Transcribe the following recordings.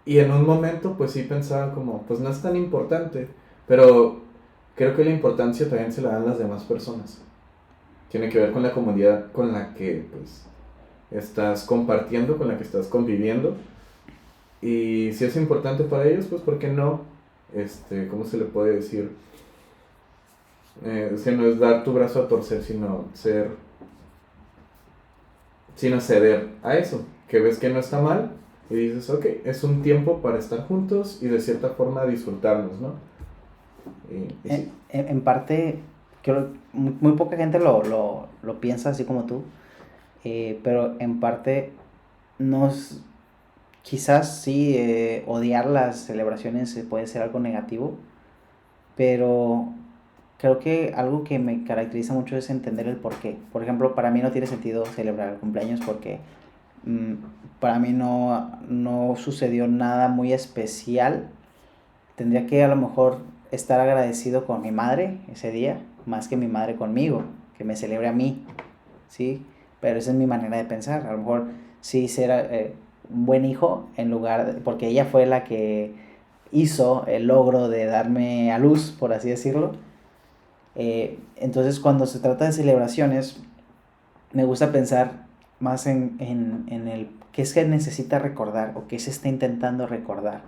Y en un momento pues sí pensaba como, pues no es tan importante, pero creo que la importancia también se la dan las demás personas. Tiene que ver con la comunidad con la que pues estás compartiendo, con la que estás conviviendo. Y si es importante para ellos, pues ¿por qué no? ¿Cómo se le puede decir? Es que no es dar tu brazo a torcer, sino ceder a eso, que ves que no está mal y dices, ok, es un tiempo para estar juntos y de cierta forma disfrutarnos, ¿no? Y sí. En parte, creo muy poca gente lo piensa así como tú, pero en parte nos, quizás sí, odiar las celebraciones puede ser algo negativo, pero creo que algo que me caracteriza mucho es entender el por qué. Por ejemplo, para mí no tiene sentido celebrar el cumpleaños porque mm, para mí no sucedió nada muy especial. Tendría que a lo mejor estar agradecido con mi madre ese día, más que mi madre conmigo, que me celebre a mí, ¿sí? Pero esa es mi manera de pensar. A lo mejor sí ser un buen hijo en lugar de, porque ella fue la que hizo el logro de darme a luz, por así decirlo. Entonces cuando se trata de celebraciones, me gusta pensar más en el qué es que necesita recordar o qué se está intentando recordar.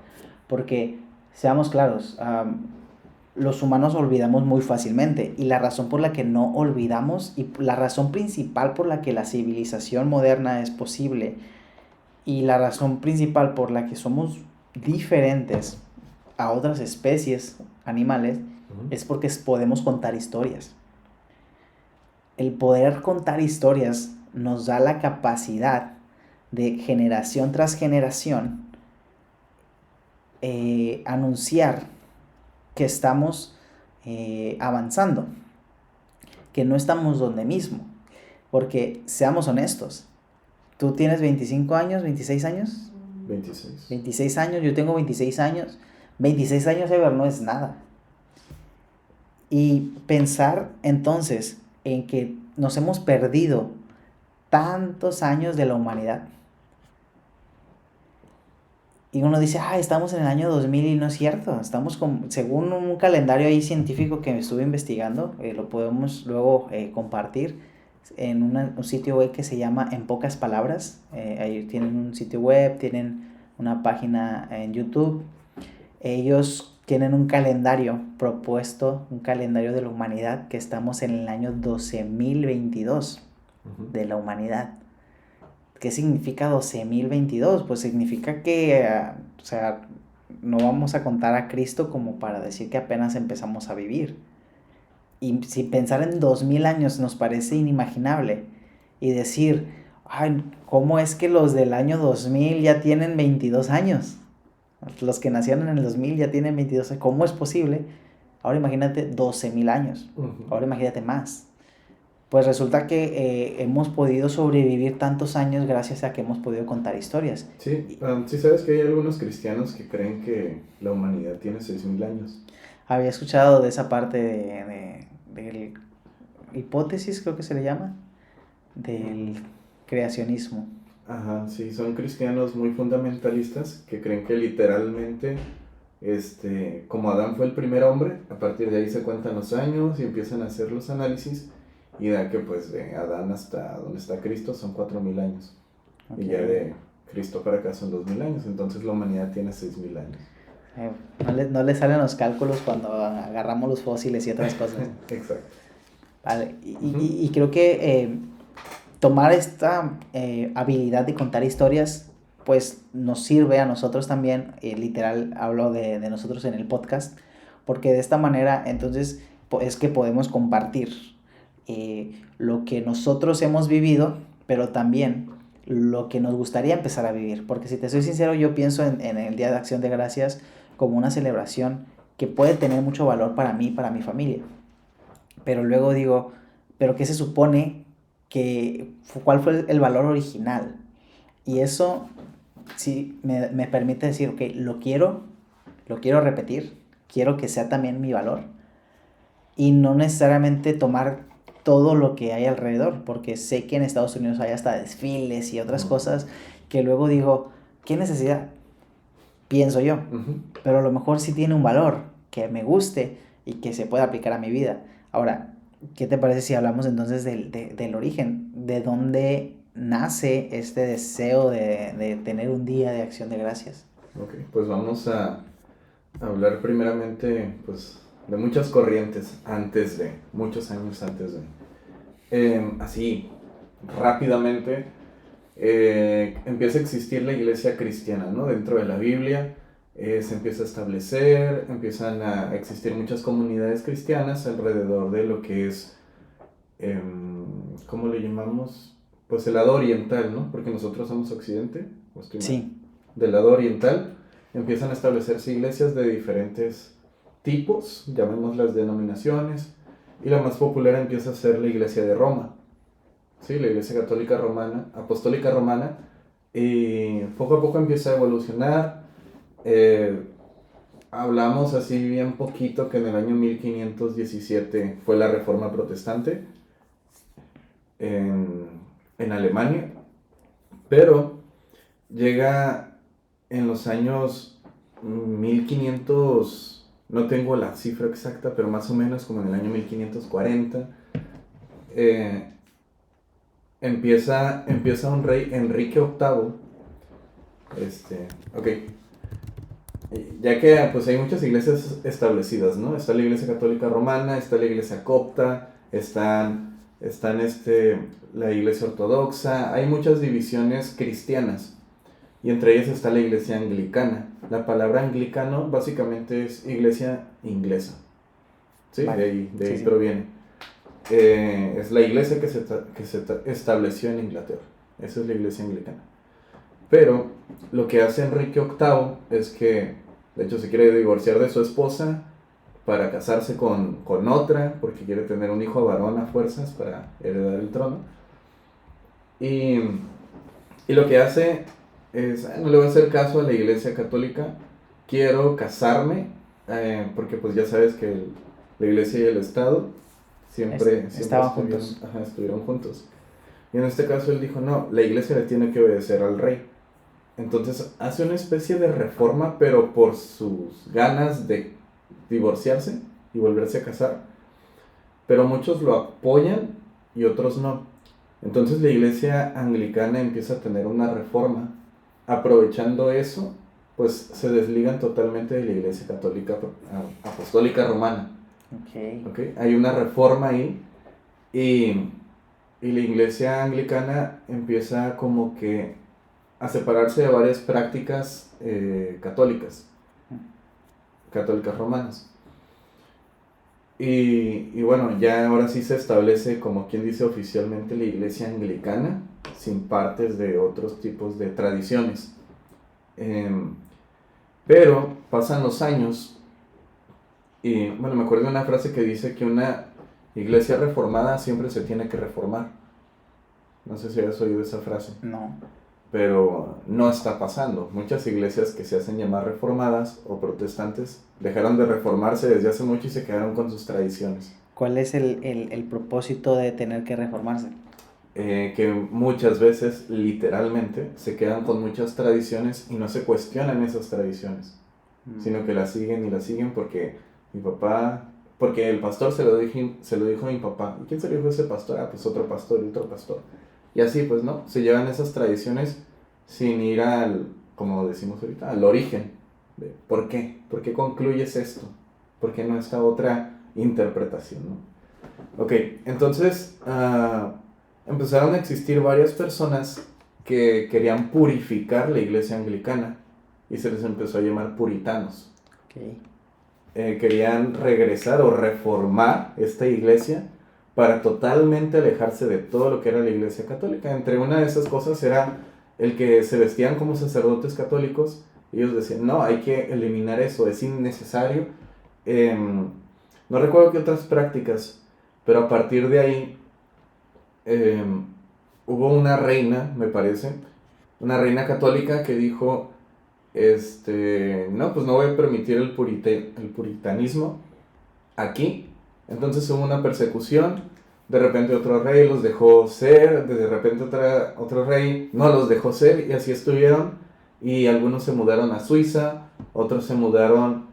Porque, seamos claros, los humanos olvidamos muy fácilmente y la razón por la que no olvidamos y la razón principal por la que la civilización moderna es posible y la razón principal por la que somos diferentes a otras especies animales Ujú. es porque podemos contar historias. El poder contar historias nos da la capacidad de generación tras generación anunciar que estamos avanzando, que no estamos donde mismo. Porque seamos honestos, tú tienes 25 años, 26 años, 26. 26 años, yo tengo 26 años. 26 años, Ever, no es nada. Y pensar entonces en que nos hemos perdido tantos años de la humanidad. Y uno dice, ah, estamos en el año 2000 y no es cierto. Estamos según un calendario ahí científico que estuve investigando, lo podemos luego compartir en un sitio web que se llama En Pocas Palabras. Ahí tienen un sitio web, tienen una página en YouTube. Ellos tienen un calendario propuesto, un calendario de la humanidad, que estamos en el año 12.022 Ujú. de la humanidad. ¿Qué significa 12.022? Pues significa que, o sea, no vamos a contar a Cristo como para decir que apenas empezamos a vivir. Y si pensar en 2000 años nos parece inimaginable y decir, ay, ¿cómo es que los del año 2000 ya tienen 22 años? Los que nacieron en el 2000 ya tienen 22 años. ¿Cómo es posible? Ahora imagínate 12.000 años. Ujú. Ahora imagínate más. Pues resulta que hemos podido sobrevivir tantos años gracias a que hemos podido contar historias. Sí, sí sabes que hay algunos cristianos que creen que la humanidad tiene 6000 años. Había escuchado de esa parte del hipótesis, creo que se le llama, del creacionismo. Ajá, sí, son cristianos muy fundamentalistas que creen que literalmente, como Adán fue el primer hombre, a partir de ahí se cuentan los años y empiezan a hacer los análisis y da que pues de Adán hasta donde está Cristo son 4000 años y Ok. ya de Cristo para acá son 2000 años, entonces la humanidad tiene 6000 años. No le salen los cálculos cuando agarramos los fósiles y otras cosas. Exacto. Vale. Ujú. Y creo que tomar esta habilidad de contar historias, pues nos sirve a nosotros también, literal hablo de nosotros en el podcast, porque de esta manera entonces es que podemos compartir lo que nosotros hemos vivido, pero también lo que nos gustaría empezar a vivir, porque si te soy sincero, yo pienso en el Día de Acción de Gracias como una celebración que puede tener mucho valor para mí y para mi familia, pero luego digo, ¿pero qué se supone que, cuál fue el valor original? Y eso sí me permite decir, ok, lo quiero repetir, quiero que sea también mi valor y no necesariamente tomar todo lo que hay alrededor, porque sé que en Estados Unidos hay hasta desfiles y otras Ujú. cosas que luego digo, ¿qué necesidad? pienso yo. Ujú. Pero a lo mejor sí tiene un valor que me guste y que se pueda aplicar a mi vida. Ahora, ¿qué te parece si hablamos entonces del origen? ¿De dónde nace este deseo de tener un día de acción de gracias? Ok, pues vamos a hablar primeramente, pues, de muchas corrientes antes de, muchos años antes de. Así, rápidamente, empieza a existir la iglesia cristiana, ¿no? Dentro de la Biblia se empieza a establecer, empiezan a existir muchas comunidades cristianas alrededor de lo que es, ¿cómo le llamamos? Pues el lado oriental, ¿no? Porque nosotros somos occidente, ¿o estoy mal? Sí, Del lado oriental empiezan a establecerse iglesias de diferentes tipos, llamémoslas denominaciones, y la más popular empieza a ser la iglesia de Roma. Sí, la Iglesia Católica Romana, Apostólica Romana, y poco a poco empieza a evolucionar. Eh, Hablamos así bien poquito que en el año 1517 fue la Reforma Protestante en, en Alemania, pero llega en los años 1500, no tengo la cifra exacta, pero más o menos como en el año 1540, eh, empieza un rey, Enrique VIII, ok, ya que pues hay muchas iglesias establecidas, ¿no? Está la iglesia católica romana, está la iglesia copta, la iglesia ortodoxa, hay muchas divisiones cristianas, y entre ellas está la iglesia anglicana. La palabra anglicano básicamente es iglesia inglesa, ¿sí? vale. De Sí, ahí sí. proviene. Es la iglesia que se estableció en Inglaterra. Esa es la iglesia anglicana. Pero lo que hace Enrique VIII es que, de hecho, se quiere divorciar de su esposa para casarse con otra, porque quiere tener un hijo varón a fuerzas para heredar el trono. Y, y lo que hace es, no le voy a hacer caso a la iglesia católica, quiero casarme, porque pues ya sabes que la iglesia y el Estado siempre Estaban juntos. estuvieron juntos. Y en este caso él dijo, no, la iglesia le tiene que obedecer al rey. Entonces hace una especie de reforma, pero por sus ganas de divorciarse y volverse a casar. Pero muchos lo apoyan y otros no. Entonces la iglesia anglicana empieza a tener una reforma. Aprovechando eso, pues se desligan totalmente de la iglesia católica apostólica romana. Ok. ¿Ok? Hay una reforma ahí y la iglesia anglicana empieza como que a separarse de varias prácticas católicas romanas. Y bueno, ya ahora sí se establece, como quien dice oficialmente, la iglesia anglicana, sin partes de otros tipos de tradiciones. Pero pasan los años y bueno, me acuerdo de una frase que dice que una iglesia reformada siempre se tiene que reformar. No sé si has oído esa frase. No. Pero no está pasando. Muchas iglesias que se hacen llamar reformadas o protestantes dejaron de reformarse desde hace mucho y se quedaron con sus tradiciones. ¿Cuál es el propósito de tener que reformarse? Que muchas veces, literalmente, se quedan con muchas tradiciones y no se cuestionan esas tradiciones, sino que las siguen y las siguen porque mi papá, porque el pastor se lo dijo a mi papá. ¿Y quién se lo dijo a ese pastor? Ah, pues otro pastor y otro pastor. Y así, pues, ¿no? Se llevan esas tradiciones sin ir al, como decimos ahorita, al origen. De ¿por qué? ¿Por qué concluyes esto? ¿Por qué no esta otra interpretación, no? Ok, entonces empezaron a existir varias personas que querían purificar la iglesia anglicana y se les empezó a llamar puritanos. Okay. Querían regresar o reformar esta iglesia para totalmente alejarse de todo lo que era la iglesia católica. Entre una de esas cosas era el que se vestían como sacerdotes católicos. Ellos decían, no, hay que eliminar eso, es innecesario. No recuerdo qué otras prácticas, pero a partir de ahí hubo una reina, me parece, una reina católica que dijo, no, pues no voy a permitir el puritanismo aquí. Entonces hubo una persecución, de repente otro rey los dejó ser, de repente otro rey no los dejó ser y así estuvieron. y algunos se mudaron a Suiza, otros se mudaron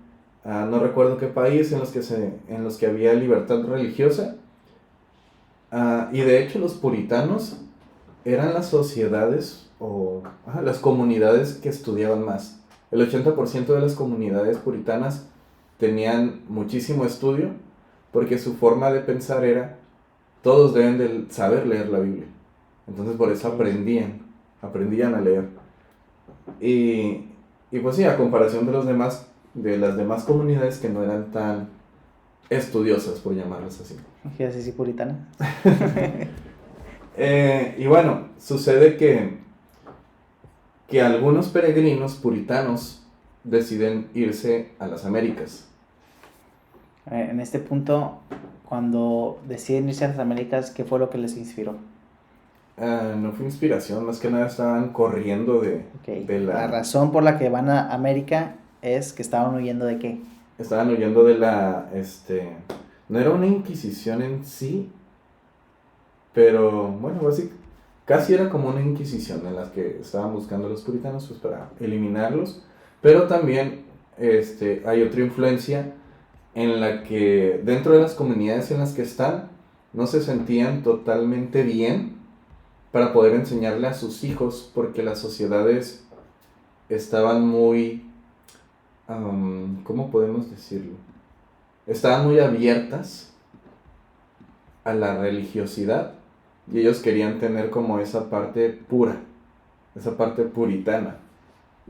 a no recuerdo qué país en los que había libertad religiosa. Y de hecho los puritanos eran las sociedades las comunidades que estudiaban más. El 80% de las comunidades puritanas tenían muchísimo estudio porque su forma de pensar era todos deben de saber leer la Biblia. Entonces por eso aprendían a leer. Y pues sí, a comparación de las demás comunidades que no eran tan estudiosas, por llamarlas así. ¿Qué sí, puritana? Y bueno, sucede que algunos peregrinos puritanos deciden irse a las Américas. En este punto, cuando deciden irse a las Américas, ¿qué fue lo que les inspiró? No fue inspiración, más que nada estaban corriendo de La razón por la que van a América es que estaban huyendo ¿de qué? Estaban huyendo de no era una inquisición en sí, pero bueno, casi era como una inquisición en la que estaban buscando a los puritanos pues, para eliminarlos, pero también hay otra influencia en la que dentro de las comunidades en las que están no se sentían totalmente bien para poder enseñarle a sus hijos porque las sociedades estaban muy, ¿cómo podemos decirlo? Estaban muy abiertas a la religiosidad y ellos querían tener como esa parte pura, esa parte puritana.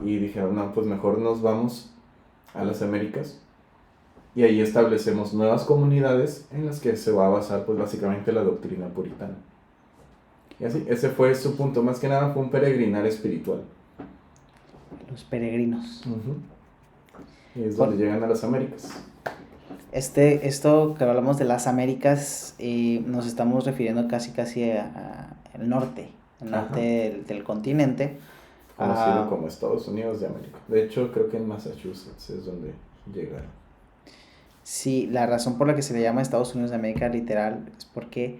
Y dijeron, no, pues mejor nos vamos a las Américas y ahí establecemos nuevas comunidades en las que se va a basar pues básicamente la doctrina puritana. Y así, ese fue su punto, más que nada fue un peregrinar espiritual. Los peregrinos. Y es donde llegan a las Américas. Esto que hablamos de las Américas, nos estamos refiriendo casi al norte, del continente. Conocido como Estados Unidos de América. De hecho, creo que en Massachusetts es donde llegaron. Sí, la razón por la que se le llama Estados Unidos de América literal es porque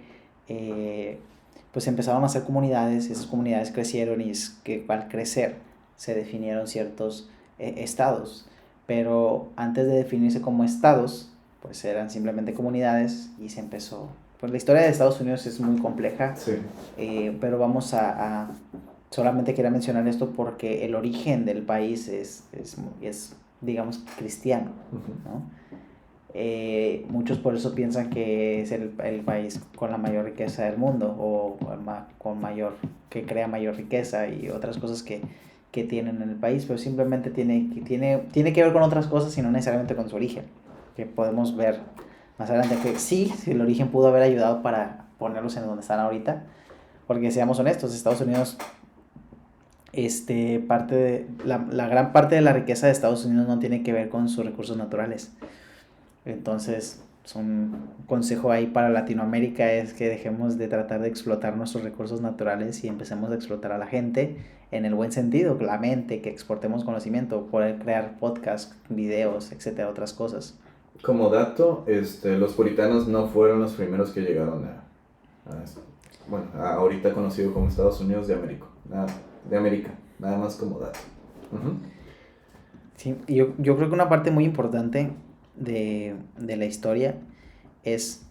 pues empezaron a hacer comunidades, esas comunidades crecieron y es que al crecer se definieron ciertos estados, pero antes de definirse como estados, pues eran simplemente comunidades y se empezó. Pues la historia de Estados Unidos es muy compleja, sí. Pero vamos solamente quería mencionar esto porque el origen del país es digamos, cristiano, ¿no? Muchos por eso piensan que es el país con la mayor riqueza del mundo o que crea mayor riqueza y otras cosas que tienen en el país, pero simplemente tiene que ver con otras cosas y no necesariamente con su origen, que podemos ver más adelante que sí, el origen pudo haber ayudado para ponerlos en donde están ahorita, porque seamos honestos, Estados Unidos, la gran parte de la riqueza de Estados Unidos no tiene que ver con sus recursos naturales. Entonces, un consejo ahí para Latinoamérica es que dejemos de tratar de explotar nuestros recursos naturales y empecemos a explotar a la gente en el buen sentido, la mente, que exportemos conocimiento, poder crear podcasts, videos, etcétera, otras cosas. Como dato, los puritanos no fueron los primeros que llegaron a ahorita conocido como Estados Unidos de América, nada más como dato. Uh-huh. Sí, yo creo que una parte muy importante de la historia es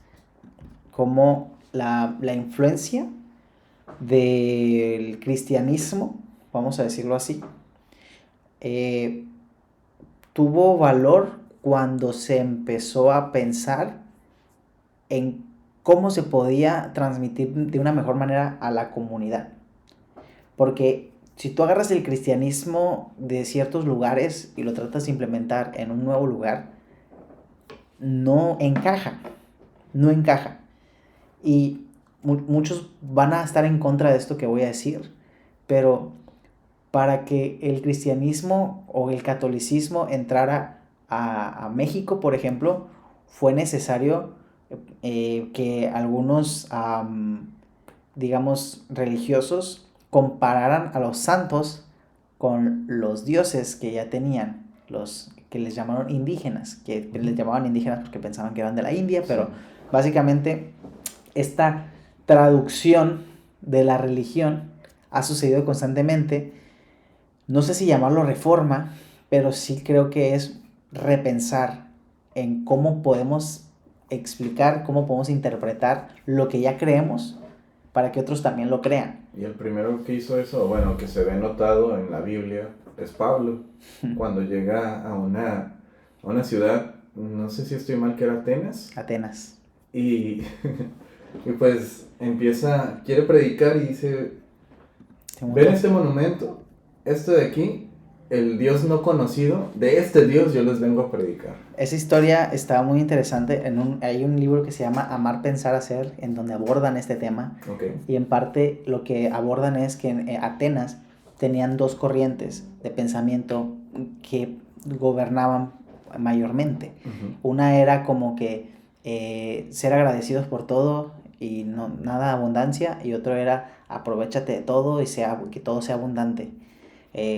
cómo la influencia del cristianismo, vamos a decirlo así, tuvo valor cuando se empezó a pensar en cómo se podía transmitir de una mejor manera a la comunidad. Porque si tú agarras el cristianismo de ciertos lugares y lo tratas de implementar en un nuevo lugar, no encaja. Y muchos van a estar en contra de esto que voy a decir, pero para que el cristianismo o el catolicismo entrara a México, por ejemplo, fue necesario que algunos, digamos, religiosos compararan a los santos con los dioses que ya tenían, los que les llamaron indígenas, que les llamaban indígenas porque pensaban que eran de la India, pero básicamente esta traducción de la religión ha sucedido constantemente no sé si llamarlo reforma, pero sí creo que es repensar en cómo podemos explicar, cómo podemos interpretar lo que ya creemos para que otros también lo crean. Y el primero que hizo eso, bueno, que se ve notado en la Biblia, es Pablo, cuando llega a una ciudad, no sé si estoy mal, que era Atenas, Atenas. y, y pues quiere predicar y dice, ven este monumento, esto de aquí, el Dios no conocido, de este Dios yo les vengo a predicar. Esa historia está muy interesante. Hay un libro que se llama Amar, Pensar, Hacer, en donde abordan este tema. Okay. Y en parte lo que abordan es que en Atenas tenían dos corrientes de pensamiento que gobernaban mayormente. Uh-huh. Una era como que ser agradecidos por todo y no, nada de abundancia, y otro era aprovechate de todo y que todo sea abundante.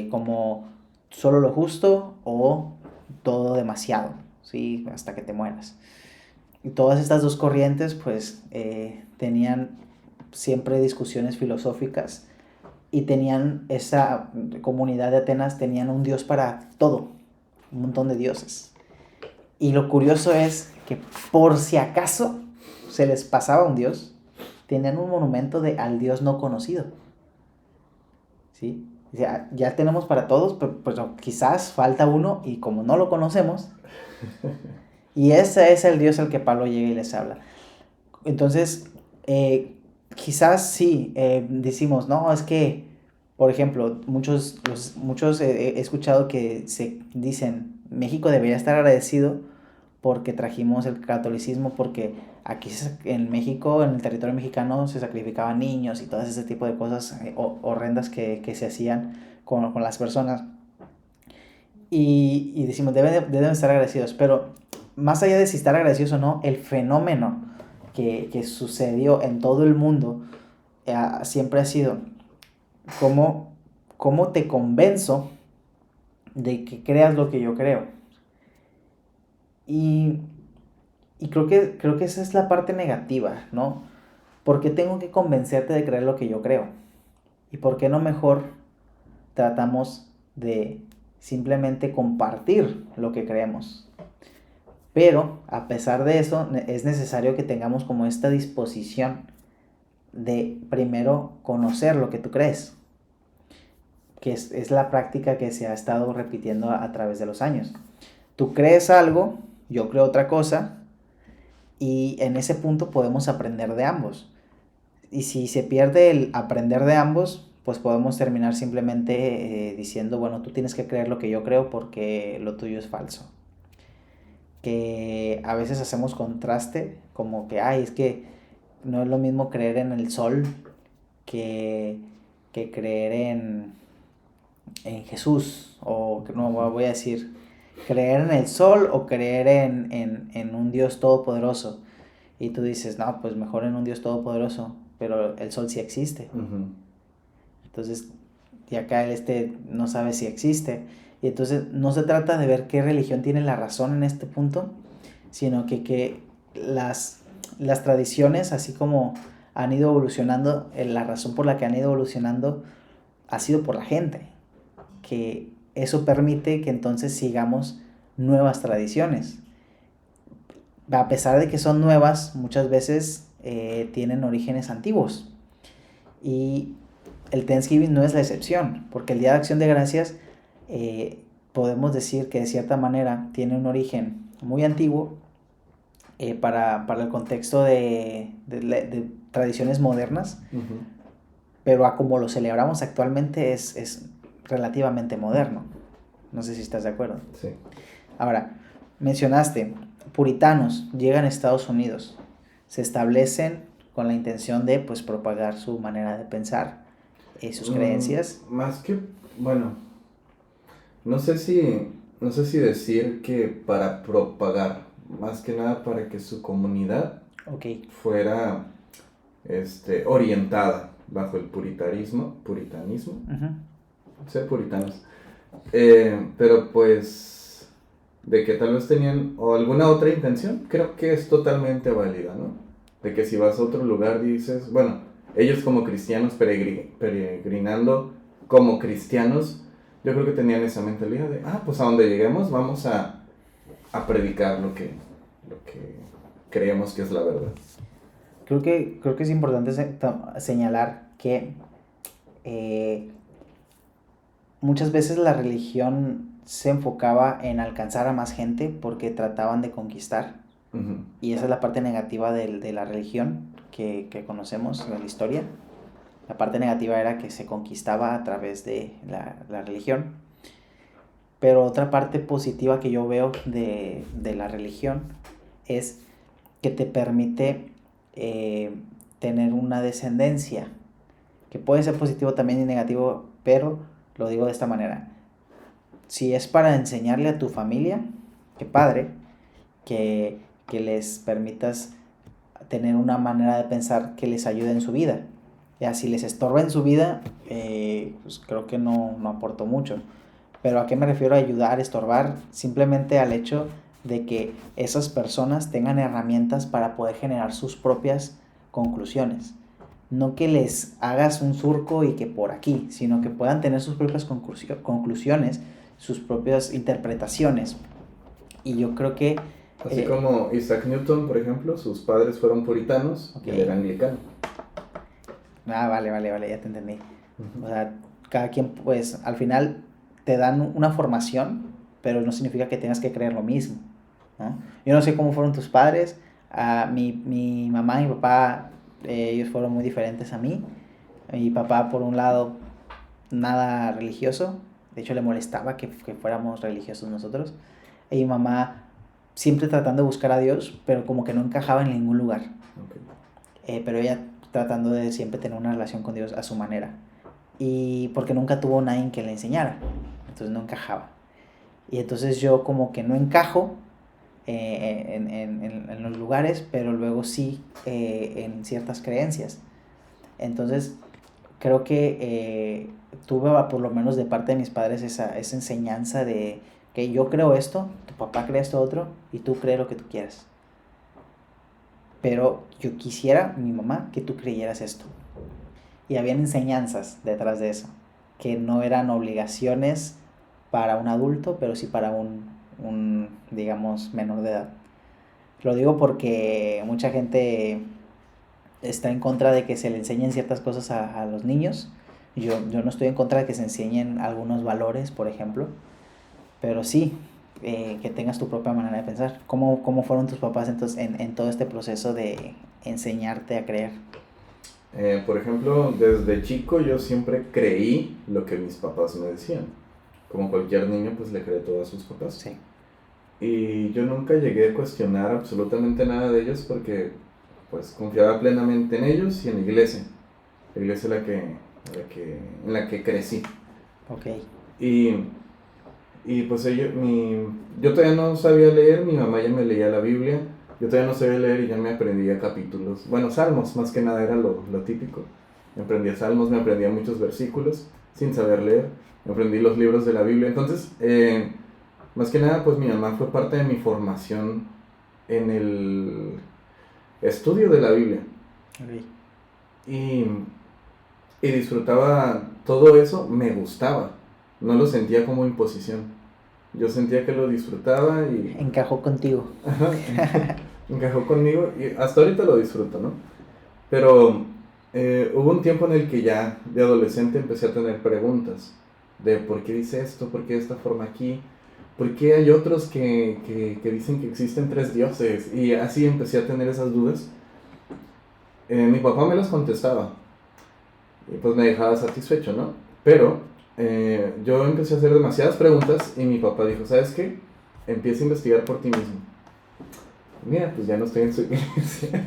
Como solo lo justo o todo demasiado, ¿sí? Hasta que te mueras. Y todas estas dos corrientes pues tenían siempre discusiones filosóficas, y tenían esa comunidad de Atenas, tenían un dios para todo, un montón de dioses. Y lo curioso es que por si acaso se les pasaba un dios, tenían un monumento al dios no conocido, ¿sí? Ya tenemos para todos, pero quizás falta uno y como no lo conocemos, y ese es el Dios al que Pablo llega y les habla. Entonces, quizás sí, decimos, no, es que, por ejemplo, muchos he escuchado que se dicen, México debería estar agradecido porque trajimos el catolicismo, porque aquí en México, en el territorio mexicano, se sacrificaban niños y todo ese tipo de cosas horrendas que se hacían con las personas. Y decimos, deben estar agradecidos, pero más allá de si estar agradecidos o no, el fenómeno que sucedió en todo el mundo siempre ha sido cómo te convenzo de que creas lo que yo creo. Y creo que esa es la parte negativa, ¿no? ¿Por qué tengo que convencerte de creer lo que yo creo? ¿Y por qué no mejor tratamos de simplemente compartir lo que creemos? Pero a pesar de eso, es necesario que tengamos como esta disposición de primero conocer lo que tú crees, que es la práctica que se ha estado repitiendo a través de los años. Tú crees algo, yo creo otra cosa, y en ese punto podemos aprender de ambos. Y si se pierde el aprender de ambos, pues podemos terminar simplemente diciendo, bueno, tú tienes que creer lo que yo creo porque lo tuyo es falso. Que a veces hacemos contraste, como que, ay, es que no es lo mismo creer en el sol que creer en Jesús, o no voy a decir, creer en el sol o creer en un Dios todopoderoso. Y tú dices, no, pues mejor en un Dios todopoderoso, pero el sol sí existe. Uh-huh. Entonces, y acá no sabe si existe. Y entonces no se trata de ver qué religión tiene la razón en este punto, sino que las tradiciones, así como han ido evolucionando, la razón por la que han ido evolucionando ha sido por la gente, que eso permite que entonces sigamos nuevas tradiciones. A pesar de que son nuevas, muchas veces tienen orígenes antiguos. Y el Thanksgiving no es la excepción, porque el Día de Acción de Gracias podemos decir que de cierta manera tiene un origen muy antiguo para el contexto de tradiciones modernas, Uh-huh. pero a como lo celebramos actualmente es relativamente moderno. No sé si estás de acuerdo. Sí. Ahora, mencionaste, puritanos llegan a Estados Unidos, se establecen con la intención de pues propagar su manera de pensar, sus creencias. Más que, bueno, no sé si decir que para propagar, más que nada para que su comunidad fuera orientada bajo el puritanismo, Uh-huh. ser puritanos. Pero pues de que tal vez tenían o alguna otra intención, creo que es totalmente válida, ¿no? De que si vas a otro lugar dices, bueno, ellos como cristianos peregrinando como cristianos, Yo creo que tenían esa mentalidad de, pues a donde lleguemos vamos a predicar lo que creemos que es la verdad. Creo que es importante señalar que muchas veces la religión se enfocaba en alcanzar a más gente porque trataban de conquistar. Uh-huh. Y esa es la parte negativa de la religión que conocemos de la historia. La parte negativa era que se conquistaba a través de la religión. Pero otra parte positiva que yo veo de la religión es que te permite tener una descendencia, que puede ser positivo también y negativo, pero lo digo de esta manera. Si es para enseñarle a tu familia, qué padre, que les permitas tener una manera de pensar que les ayude en su vida. Ya, si les estorba en su vida, pues creo que no aportó mucho. Pero ¿a qué me refiero a ayudar, estorbar? Simplemente al hecho de que esas personas tengan herramientas para poder generar sus propias conclusiones. No que les hagas un surco y que por aquí, sino que puedan tener sus propias conclusiones, sus propias interpretaciones. Y yo creo que... Así como Isaac Newton, por ejemplo, sus padres fueron puritanos, okay, y él era anglicano. Vale, ya te entendí. Uh-huh. O sea, cada quien, pues, al final te dan una formación, pero no significa que tengas que creer lo mismo, ¿no? Yo no sé cómo fueron tus padres. Mi mamá y mi papá, ellos fueron muy diferentes a mí. Mi papá, por un lado, nada religioso. De hecho, le molestaba que fuéramos religiosos nosotros. Y mi mamá, siempre tratando de buscar a Dios, pero como que no encajaba en ningún lugar. Okay. Pero ella tratando de siempre tener una relación con Dios a su manera. Y porque nunca tuvo nadie que le enseñara. Entonces no encajaba. Y entonces yo como que no encajo en los lugares, pero luego sí en ciertas creencias. Entonces creo que tuve, por lo menos de parte de mis padres, esa enseñanza de que yo creo esto, tu papá cree esto otro, y tú crees lo que tú quieras. Pero yo quisiera, mi mamá, que tú creyeras esto. Y habían enseñanzas detrás de eso, que no eran obligaciones para un adulto, pero sí para un digamos, menor de edad. Lo digo porque mucha gente está en contra de que se le enseñen ciertas cosas a los niños. Yo no estoy en contra de que se enseñen algunos valores, por ejemplo, pero sí, que tengas tu propia manera de pensar. ¿Cómo fueron tus papás entonces en todo este proceso de enseñarte a creer? Por ejemplo, desde chico yo siempre creí lo que mis papás me decían. Como cualquier niño, pues le cree todo a sus papás. Sí. Y yo nunca llegué a cuestionar absolutamente nada de ellos porque pues confiaba plenamente en ellos y en la iglesia en la que crecí. Okay. Y pues yo todavía no sabía leer, mi mamá ya me leía la Biblia. Yo todavía no sabía leer y ya me aprendía capítulos, bueno, salmos, más que nada era lo típico. Me aprendía salmos, me aprendía muchos versículos sin saber leer, me aprendí los libros de la Biblia. Entonces, más que nada, pues mi mamá fue parte de mi formación en el estudio de la Biblia. Okay. Y disfrutaba todo eso, me gustaba, no lo sentía como imposición. Yo sentía que lo disfrutaba y... Encajó contigo. Ajá, encajó conmigo y hasta ahorita lo disfruto, ¿no? Pero hubo un tiempo en el que ya de adolescente empecé a tener preguntas de por qué dice esto, por qué de esta forma aquí, por qué hay otros que dicen que existen 3 dioses, y así empecé a tener esas dudas. Mi papá me las contestaba y pues me dejaba satisfecho, ¿no? Pero yo empecé a hacer demasiadas preguntas y mi papá dijo, ¿sabes qué? Empieza a investigar por ti mismo. Mira, pues ya no estoy en su iglesia.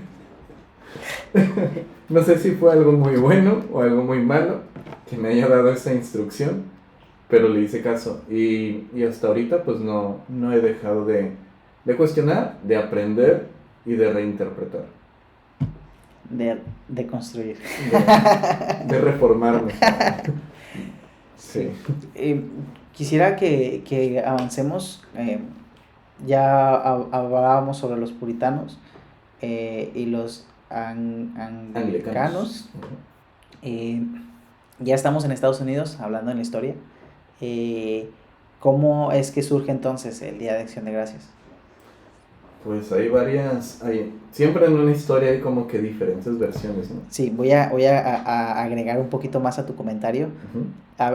No sé si fue algo muy bueno o algo muy malo que me haya dado esa instrucción, pero le hice caso. Y hasta ahorita pues no he dejado de cuestionar, de aprender y de reinterpretar. De construir. De reformarme. Sí. Quisiera que avancemos. Ya hablábamos sobre los puritanos y los anglicanos. Ya estamos en Estados Unidos hablando en la historia. ¿Cómo es que surge entonces el Día de Acción de Gracias? Pues hay varias, siempre en una historia hay como que diferentes versiones, ¿no? Sí, voy a agregar un poquito más a tu comentario. Ujú.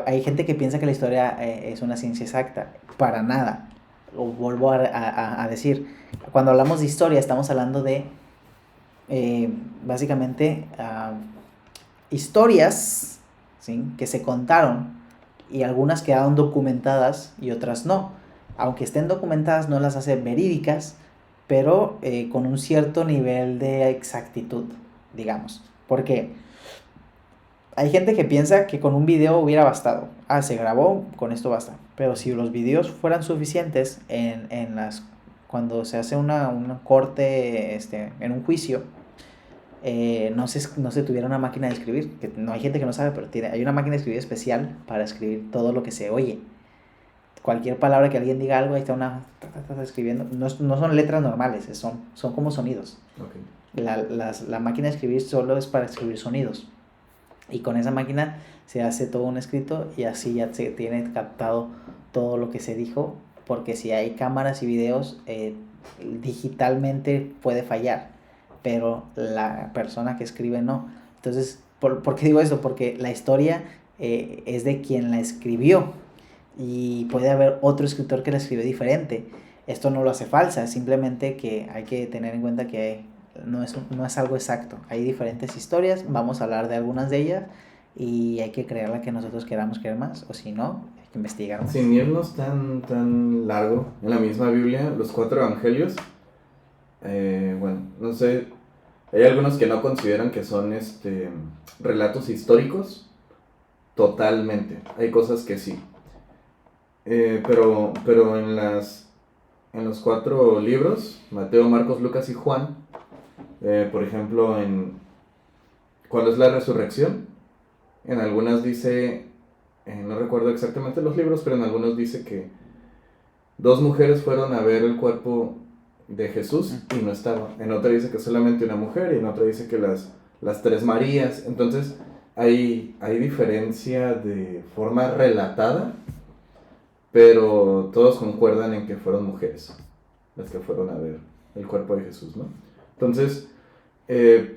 Hay gente que piensa que la historia es una ciencia exacta. Para nada. Lo vuelvo a decir. Cuando hablamos de historia, estamos hablando de básicamente historias, ¿sí?, que se contaron y algunas quedaron documentadas y otras no. Aunque estén documentadas, no las hace verídicas, pero con un cierto nivel de exactitud, digamos. Porque hay gente que piensa que con un video hubiera bastado. Ah, se grabó, con esto basta. Pero si los videos fueran suficientes cuando se hace una corte en un juicio, no se tuviera una máquina de escribir, que no hay gente que no sabe, pero hay una máquina de escribir especial para escribir todo lo que se oye. Cualquier palabra que alguien diga algo, ahí está escribiendo. No son letras normales, son como sonidos. Okay. La máquina de escribir solo es para escribir sonidos. Y con esa máquina se hace todo un escrito y así ya se tiene captado todo lo que se dijo, porque si hay cámaras y videos, digitalmente puede fallar, pero la persona que escribe no. Entonces, ¿por qué digo esto? Porque la historia es de quien la escribió y puede haber otro escritor que la escribe diferente. Esto no lo hace falsa, simplemente que hay que tener en cuenta que no es algo exacto. Hay diferentes historias, vamos a hablar de algunas de ellas y hay que creer la que nosotros queramos creer más, o si no, hay que investigar más. Sin irnos tan largo, en la misma Biblia, los 4 evangelios, bueno, no sé, hay algunos que no consideran que son relatos históricos, totalmente, hay cosas que sí, pero en los 4 libros, Mateo, Marcos, Lucas y Juan, por ejemplo, cuando es la resurrección, en algunas dice, no recuerdo exactamente los libros, pero en algunos dice que 2 mujeres fueron a ver el cuerpo de Jesús y no estaba. En otra dice que solamente una mujer y en otra dice que las 3 Marías. Entonces hay diferencia de forma relatada, pero todos concuerdan en que fueron mujeres las que fueron a ver el cuerpo de Jesús, ¿no? Entonces,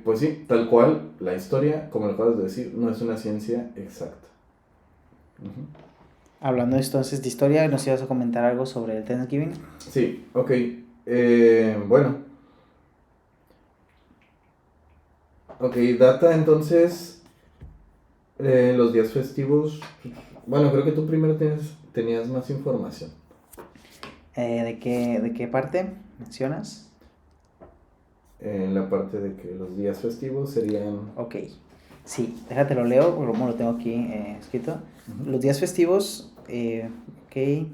pues sí, tal cual, la historia, como lo acabas de decir, no es una ciencia exacta. Uh-huh. Hablando entonces de historia, ¿nos ibas a comentar algo sobre el Thanksgiving? Sí, ok. Bueno. Ok, data entonces los días festivos. Bueno, creo que tú primero tenías más información. ¿De qué parte mencionas? La parte de que los días festivos serían... Ok, sí, déjate lo leo, como lo tengo aquí escrito. Uh-huh. Los días festivos, ok,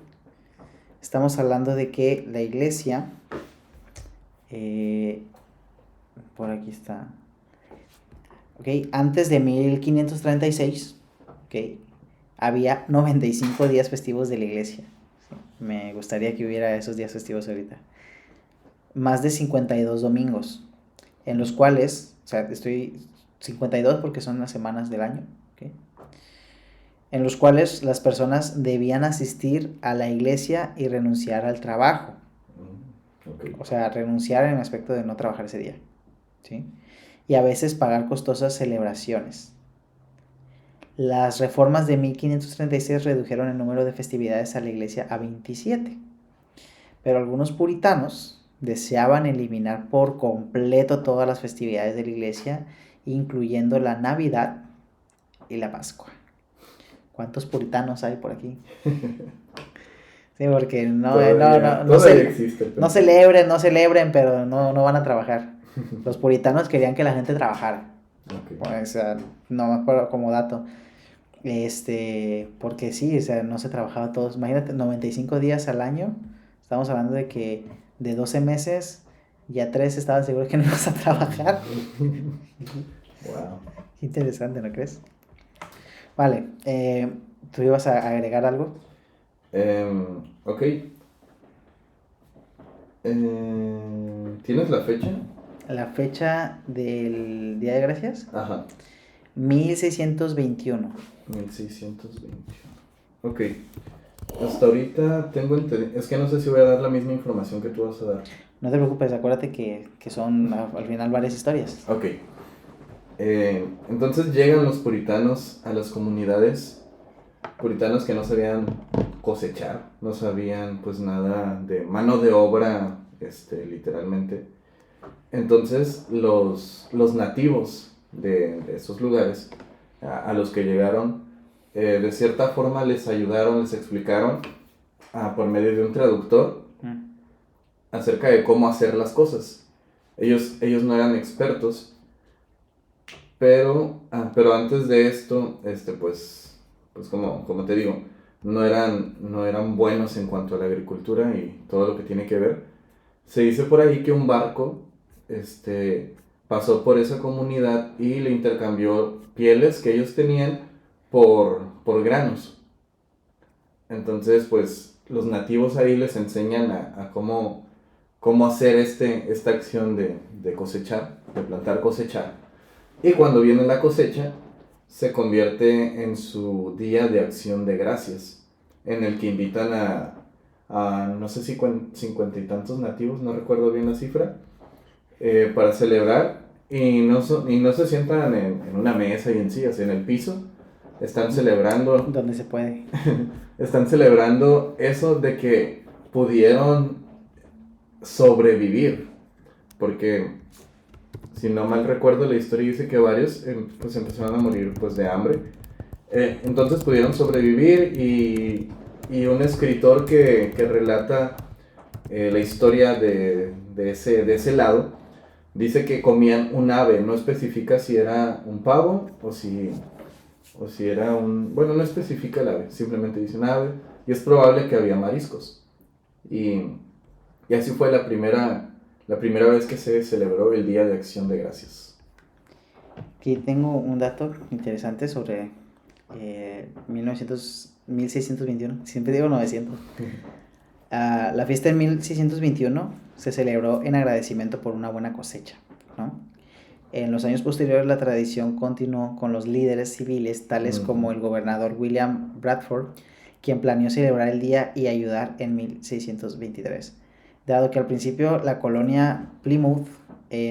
estamos hablando de que la iglesia, por aquí está, ok, antes de 1536, ok, había 95 días festivos de la iglesia. Sí, me gustaría que hubiera esos días festivos ahorita. Más de 52 domingos, en los cuales, o sea, estoy 52 porque son las semanas del año, ¿okay?, en los cuales las personas debían asistir a la iglesia y renunciar al trabajo. Okay. O sea, renunciar en el aspecto de no trabajar ese día, ¿sí? Y a veces pagar costosas celebraciones. Las reformas de 1536 redujeron el número de festividades a la iglesia a 27. Pero algunos puritanos deseaban eliminar por completo todas las festividades de la iglesia, incluyendo la Navidad y la Pascua. ¿Cuántos puritanos hay por aquí? Sí, porque no celebren, pero no van a trabajar. Los puritanos querían que la gente trabajara. Okay. O sea, no como dato. Porque sí, o sea, no se trabajaba todos. Imagínate, 95 días al año. Estamos hablando de que de 12 meses, ya 3 estaban seguros que no ibas a trabajar. Wow. Qué interesante, ¿no crees? Vale, ¿tú ibas a agregar algo? Ok. ¿Tienes la fecha? La fecha del Día de Gracias. Ajá. 1621. 1621. Ok. Hasta ahorita tengo entendido. Es que no sé si voy a dar la misma información que tú vas a dar. No te preocupes, acuérdate que son al final varias historias. Ok. Entonces llegan los puritanos a las comunidades. Puritanos que no sabían cosechar. No sabían pues nada de mano de obra, literalmente. Entonces los nativos de esos lugares a los que llegaron, de cierta forma les ayudaron, les explicaron por medio de un traductor acerca de cómo hacer las cosas. Ellos no eran expertos, pero antes de esto, pues como te digo, no eran buenos en cuanto a la agricultura y todo lo que tiene que ver. Se dice por ahí que un barco pasó por esa comunidad y le intercambió pieles que ellos tenían por granos. Entonces, pues los nativos ahí les enseñan a cómo hacer esta acción de cosechar, de plantar, cosechar. Y cuando viene la cosecha, se convierte en su día de acción de gracias, en el que invitan a no sé si 50 y tantos nativos, no recuerdo bien la cifra, para celebrar. Y no se sientan en una mesa y en sillas, en el piso. Están celebrando. Donde se puede. Están celebrando eso de que pudieron sobrevivir. Porque, si no mal recuerdo, la historia dice que varios pues empezaron a morir pues de hambre. Entonces pudieron sobrevivir y un escritor que relata la historia de ese lado dice que comían un ave. No especifica si era un pavo o si era un... Bueno, no especifica el ave, simplemente dice un ave y es probable que había mariscos. Y así fue la primera vez que se celebró el Día de Acción de Gracias. Aquí tengo un dato interesante sobre 1621. Siempre digo 900. La fiesta de 1621 se celebró en agradecimiento por una buena cosecha, ¿no? En los años posteriores la tradición continuó con los líderes civiles tales como el gobernador William Bradford, quien planeó celebrar el día y ayudar en 1623. Dado que al principio la colonia Plymouth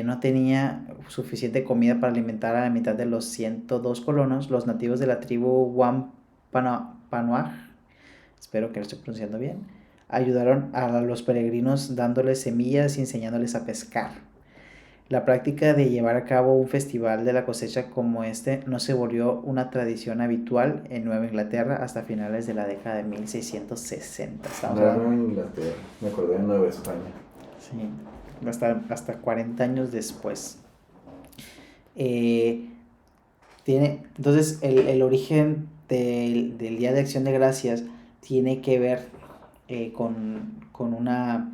no tenía suficiente comida para alimentar a la mitad de los 102 colonos, los nativos de la tribu Wampanoag, espero que lo esté pronunciando bien, ayudaron a los peregrinos dándoles semillas y enseñándoles a pescar. La práctica de llevar a cabo un festival de la cosecha como este no se volvió una tradición habitual en Nueva Inglaterra hasta finales de la década de 1660. Nueva Inglaterra, me acordé de Nueva España. Sí, hasta 40 años después. Entonces, el origen del Día de Acción de Gracias tiene que ver con una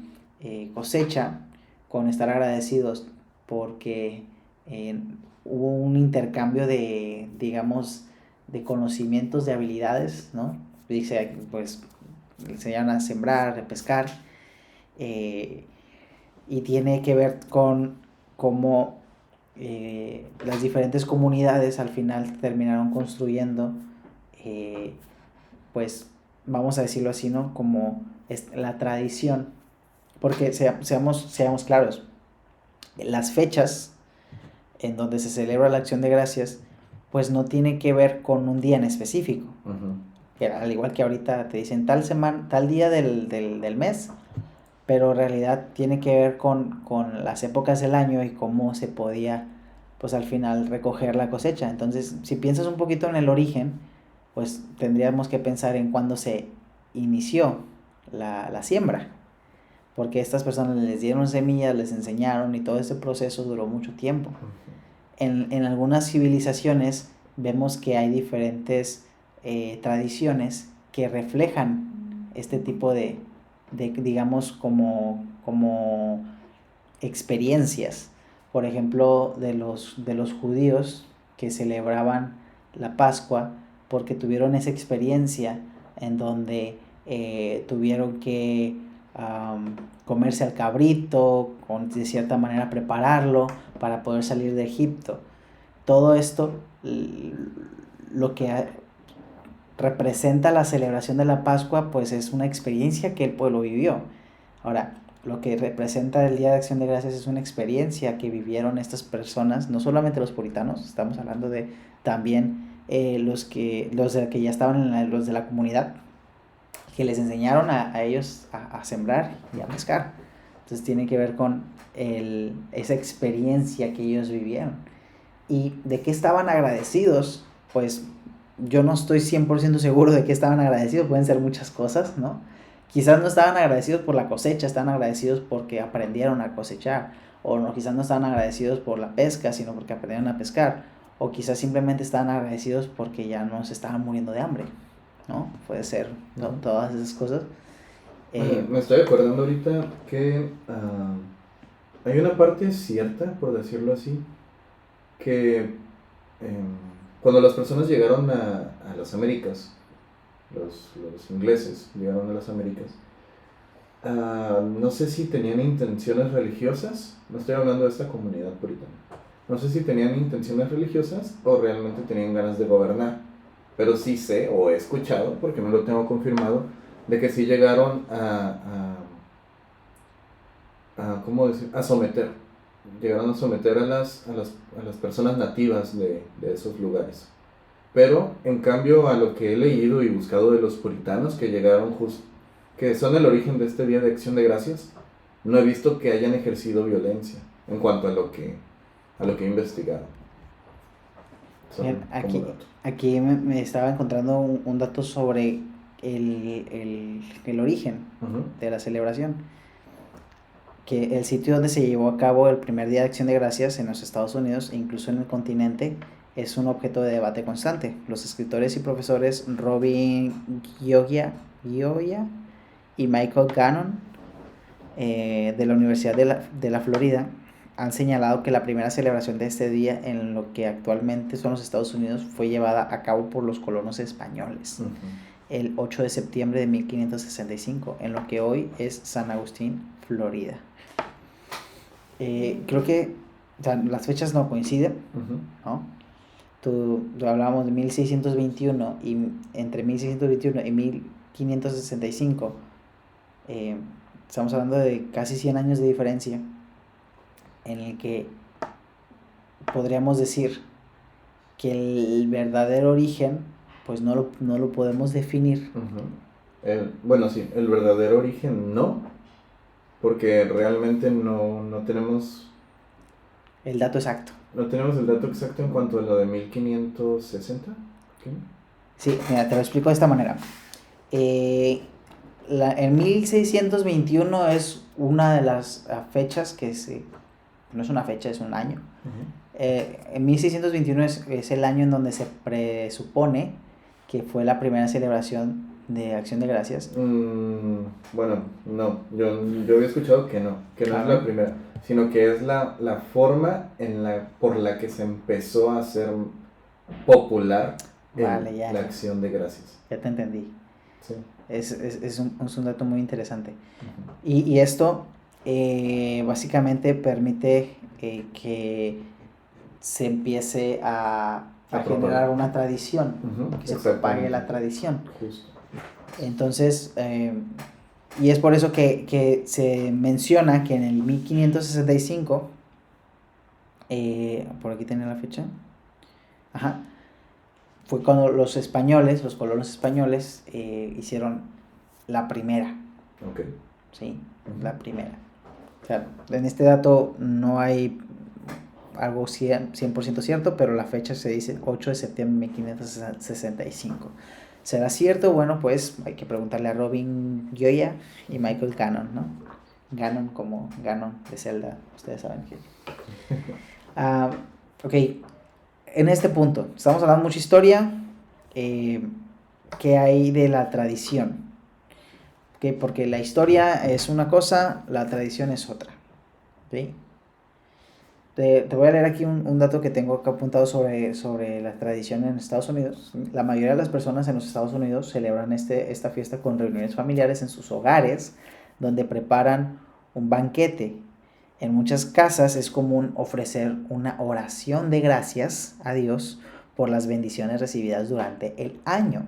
cosecha, con estar agradecidos porque hubo un intercambio de, digamos, de conocimientos, de habilidades, ¿no? Dice, pues, enseñaron a sembrar, a pescar, y tiene que ver con cómo las diferentes comunidades al final terminaron construyendo, pues, vamos a decirlo así, ¿no? Como la tradición, porque seamos claros, las fechas en donde se celebra la Acción de Gracias, pues no tiene que ver con un día en específico. Que al igual que ahorita te dicen tal semana, tal día del mes, pero en realidad tiene que ver con las épocas del año y cómo se podía, pues al final, recoger la cosecha. Entonces, si piensas un poquito en el origen, pues tendríamos que pensar en cuándo se inició la siembra. Porque estas personas les dieron semillas, les enseñaron y todo ese proceso duró mucho tiempo. En algunas civilizaciones vemos que hay diferentes tradiciones que reflejan este tipo de digamos, como experiencias. Por ejemplo, de los judíos que celebraban la Pascua porque tuvieron esa experiencia en donde tuvieron que comerse al cabrito, de cierta manera prepararlo para poder salir de Egipto. Todo esto lo que representa la celebración de la Pascua, pues es una experiencia que el pueblo vivió. Ahora, lo que representa el Día de Acción de Gracias es una experiencia que vivieron estas personas, no solamente los puritanos, estamos hablando de también los de que ya estaban los de la comunidad, que les enseñaron a ellos a sembrar y a pescar. Entonces tiene que ver con esa experiencia que ellos vivieron. ¿Y de qué estaban agradecidos? Pues yo no estoy 100% seguro de qué estaban agradecidos, pueden ser muchas cosas, ¿no? Quizás no estaban agradecidos por la cosecha, estaban agradecidos porque aprendieron a cosechar, o no, quizás no estaban agradecidos por la pesca, sino porque aprendieron a pescar, o quizás simplemente estaban agradecidos porque ya no se estaban muriendo de hambre, ¿no? Puede ser, ¿no? Todas esas cosas. Me estoy acordando ahorita que hay una parte cierta, por decirlo así, que cuando las personas llegaron a las Américas, los ingleses llegaron a las Américas, no sé si tenían intenciones religiosas, no estoy hablando de esta comunidad puritana, no sé si tenían intenciones religiosas o realmente tenían ganas de gobernar, pero sí sé o he escuchado, porque no lo tengo confirmado, de que sí llegaron ¿cómo decir? A someter, llegaron a someter a las personas nativas de esos lugares. Pero, en cambio, a lo que he leído y buscado de los puritanos que llegaron que son el origen de este Día de Acción de Gracias, no he visto que hayan ejercido violencia en cuanto a lo que he investigado. Bien, aquí me estaba encontrando un dato sobre el origen de la celebración, que el sitio donde se llevó a cabo el primer Día de Acción de Gracias en los Estados Unidos e incluso en el continente es un objeto de debate constante. Los escritores y profesores Robin Gioia y Michael Gannon de la Universidad de la Florida han señalado que la primera celebración de este día en lo que actualmente son los Estados Unidos fue llevada a cabo por los colonos españoles el 8 de septiembre de 1565 en lo que hoy es San Agustín, Florida. Creo que las fechas no coinciden, ¿no? Hablábamos de 1621 y entre 1621 y 1565 estamos hablando de casi 100 años de diferencia en el que podríamos decir que el verdadero origen pues no lo podemos definir. Bueno, sí, el verdadero origen no, porque realmente no tenemos el dato exacto. No tenemos el dato exacto en cuanto a lo de 1560. ¿Qué? Sí, mira, te lo explico de esta manera. En 1621 es una de las fechas no es una fecha, es un año. En 1621 es el año en donde se presupone que fue la primera celebración de Acción de Gracias. Bueno, no, yo había escuchado que no es la primera, sino que es la forma por la que se empezó a hacer popular la Acción de Gracias. Ya te entendí. Sí. Es un dato muy interesante. Y esto básicamente permite que se empiece a generar una tradición, que se propague la tradición. Justo. Entonces, y es por eso que se menciona que en el 1565, por aquí tenía la fecha, fue cuando los colonos españoles, hicieron la primera. Ok. Sí, la primera. O sea, en este dato no hay algo 100% cierto, pero la fecha se dice 8 de septiembre de 1565. ¿Será cierto? Bueno, pues hay que preguntarle a Robin Gioia y Michael Gannon, ¿no? Gannon como Ganon de Zelda, ustedes saben que... Ok, en este punto, estamos hablando mucha historia, ¿qué hay de la tradición? ¿Okay? Porque la historia es una cosa, la tradición es otra. ¿Okay? Te voy a leer aquí un dato que tengo acá apuntado sobre la tradición en Estados Unidos. La mayoría de las personas en los Estados Unidos celebran esta fiesta con reuniones familiares en sus hogares, donde preparan un banquete. En muchas casas es común ofrecer una oración de gracias a Dios por las bendiciones recibidas durante el año.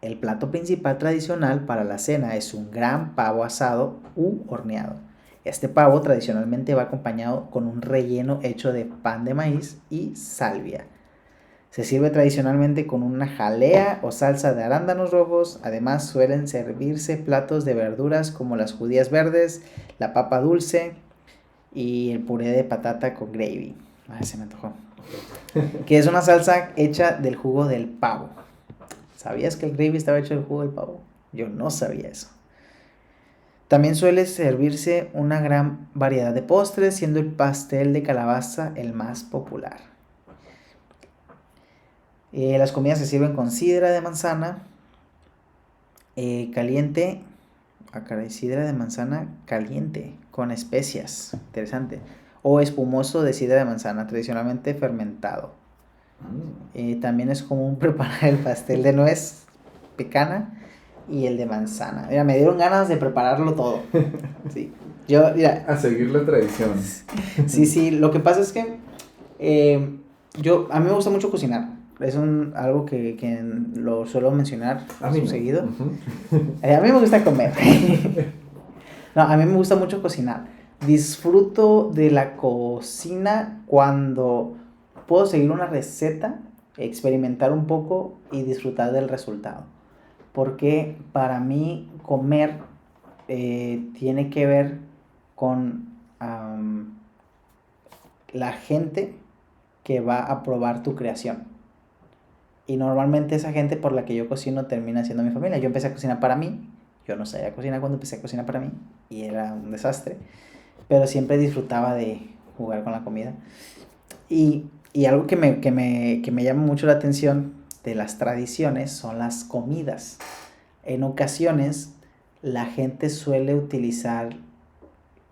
El plato principal tradicional para la cena es un gran pavo asado u horneado. Este pavo tradicionalmente va acompañado con un relleno hecho de pan de maíz y salvia. Se sirve tradicionalmente con una jalea o salsa de arándanos rojos. Además suelen servirse platos de verduras como las judías verdes, la papa dulce y el puré de patata con gravy. Ay, se me antojó. Que es una salsa hecha del jugo del pavo. ¿Sabías que el gravy estaba hecho del jugo del pavo? Yo no sabía eso. También suele servirse una gran variedad de postres, siendo el pastel de calabaza el más popular. Las comidas se sirven con sidra de manzana caliente. Sidra de manzana caliente con especias. Interesante. O espumoso de sidra de manzana, tradicionalmente fermentado. También es común preparar el pastel de nuez pecana y el de manzana. Mira, me dieron ganas de prepararlo todo. Sí. Mira. A seguir la tradición. Sí. Lo que pasa es que a mí me gusta mucho cocinar. Es algo que lo suelo mencionar seguido. A mí me gusta comer. No, a mí me gusta mucho cocinar. Disfruto de la cocina cuando puedo seguir una receta, experimentar un poco y disfrutar del resultado. Porque para mí comer tiene que ver con la gente que va a probar tu creación. Y normalmente esa gente por la que yo cocino termina siendo mi familia. Yo empecé a cocinar para mí. Yo no sabía cocinar cuando empecé a cocinar para mí. Y era un desastre. Pero siempre disfrutaba de jugar con la comida. Y algo que me llama mucho la atención de las tradiciones son las comidas. En ocasiones la gente suele utilizar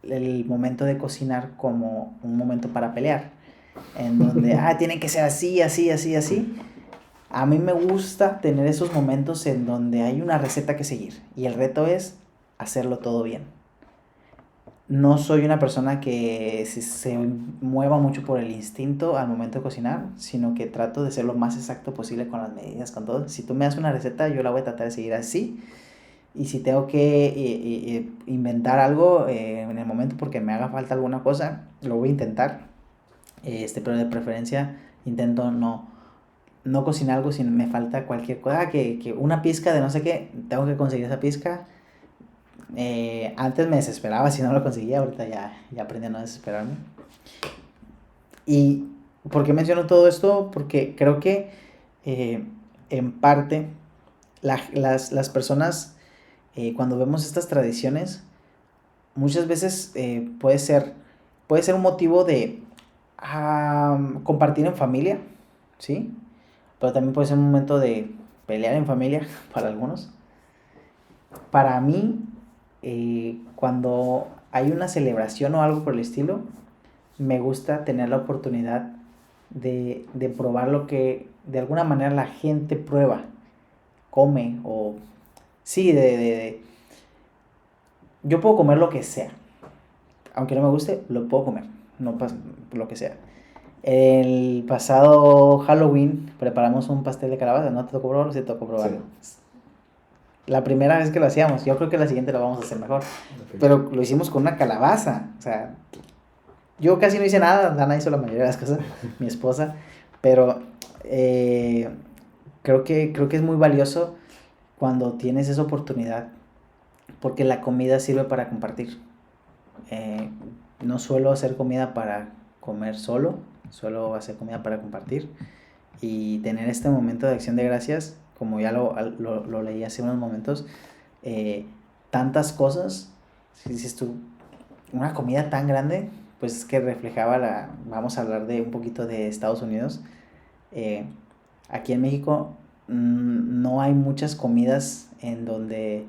el momento de cocinar como un momento para pelear. En donde, tienen que ser así. A mí me gusta tener esos momentos en donde hay una receta que seguir y el reto es hacerlo todo bien. No soy una persona que se mueva mucho por el instinto al momento de cocinar, sino que trato de ser lo más exacto posible con las medidas, con todo. Si tú me das una receta, yo la voy a tratar de seguir así. Y si tengo que inventar algo en el momento porque me haga falta alguna cosa, lo voy a intentar. Pero de preferencia intento no cocinar algo si me falta cualquier cosa, que una pizca de no sé qué, tengo que conseguir esa pizca. Antes me desesperaba si no lo conseguía, ahorita ya aprendí a no desesperarme. ¿Y por qué menciono todo esto? Porque creo que en parte las personas cuando vemos estas tradiciones muchas veces puede ser un motivo de compartir en familia, ¿sí? Pero también puede ser un momento de pelear en familia para algunos. Para mí, cuando hay una celebración o algo por el estilo, me gusta tener la oportunidad de probar lo que de alguna manera la gente prueba, come o... Sí, yo puedo comer lo que sea. Aunque no me guste, lo puedo comer. No pasa lo que sea. El pasado Halloween preparamos un pastel de calabaza. ¿No te tocó probarlo? Sí, te tocó probarlo. Sí. La primera vez que lo hacíamos. Yo creo que la siguiente lo vamos a hacer mejor. Okay. Pero lo hicimos con una calabaza. O sea, yo casi no hice nada. Dana hizo la mayoría de las cosas. Mi esposa. Pero creo que es muy valioso cuando tienes esa oportunidad. Porque la comida sirve para compartir. No suelo hacer comida para comer solo. Suelo hacer comida para compartir y tener este momento de acción de gracias, como ya lo leí hace unos momentos, tantas cosas, si dices tú, una comida tan grande, pues es que reflejaba vamos a hablar de un poquito de Estados Unidos. Aquí en México no hay muchas comidas en donde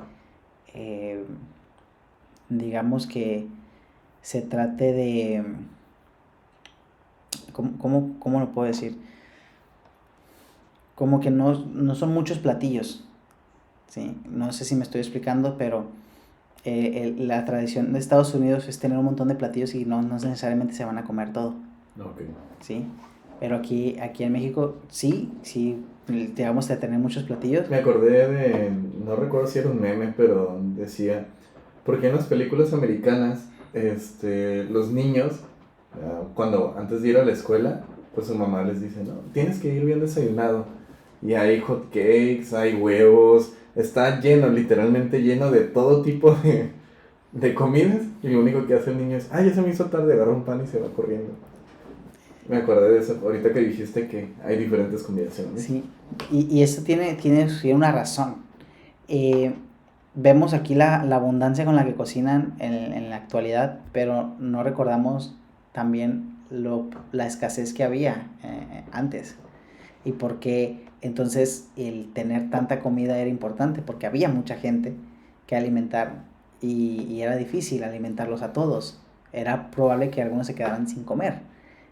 digamos que se trate de... ¿Cómo lo puedo decir? Como que no son muchos platillos, ¿sí? No sé si me estoy explicando, pero la tradición de Estados Unidos es tener un montón de platillos y no necesariamente se van a comer todo. Okay. ¿Sí? Pero aquí en México sí llegamos a tener muchos platillos. Me acordé de, no recuerdo si era un meme, pero decía, porque en las películas americanas, los niños, cuando antes de ir a la escuela, pues su mamá les dice, no, tienes que ir bien desayunado. Y hay hot cakes, hay huevos, está lleno, literalmente lleno de todo tipo de comidas. Y lo único que hace el niño es, ya se me hizo tarde, agarra un pan y se va corriendo. Me acordé de eso, ahorita que dijiste que hay diferentes combinaciones. Sí, y esto tiene una razón. Vemos aquí la abundancia con la que cocinan en la actualidad, pero no recordamos también la escasez que había antes. Y por qué entonces el tener tanta comida era importante, porque había mucha gente que alimentar y era difícil alimentarlos a todos. Era probable que algunos se quedaran sin comer.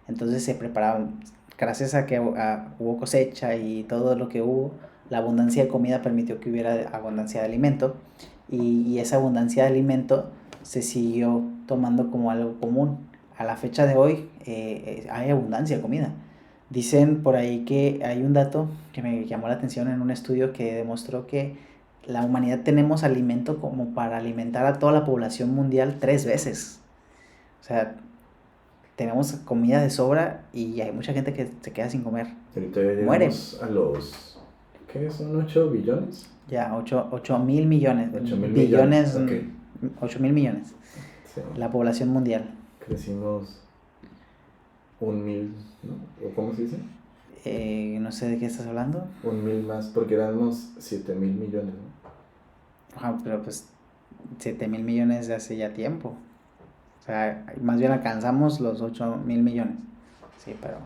Entonces se preparaban, gracias a que hubo cosecha y todo lo que hubo, la abundancia de comida permitió que hubiera abundancia de alimento, y esa abundancia de alimento se siguió tomando como algo común. A la fecha de hoy hay abundancia de comida. Dicen por ahí que hay un dato que me llamó la atención en un estudio que demostró que la humanidad tenemos alimento como para alimentar a toda la población mundial 3 veces. O sea, tenemos comida de sobra y hay mucha gente que se queda sin comer. Ahorita ya llegamos a los, ¿qué son? ¿8 billones? Ya, 8.000 millones. 8.000 billones. Okay. 8.000 millones. Sí. La población mundial. Crecimos 1.000, ¿no? ¿O cómo se dice? No sé de qué estás hablando. 1.000 más, porque éramos 7.000 millones, ¿no? Pero pues 7.000 millones de hace ya tiempo. O sea, más bien alcanzamos los 8.000 millones. Sí, pero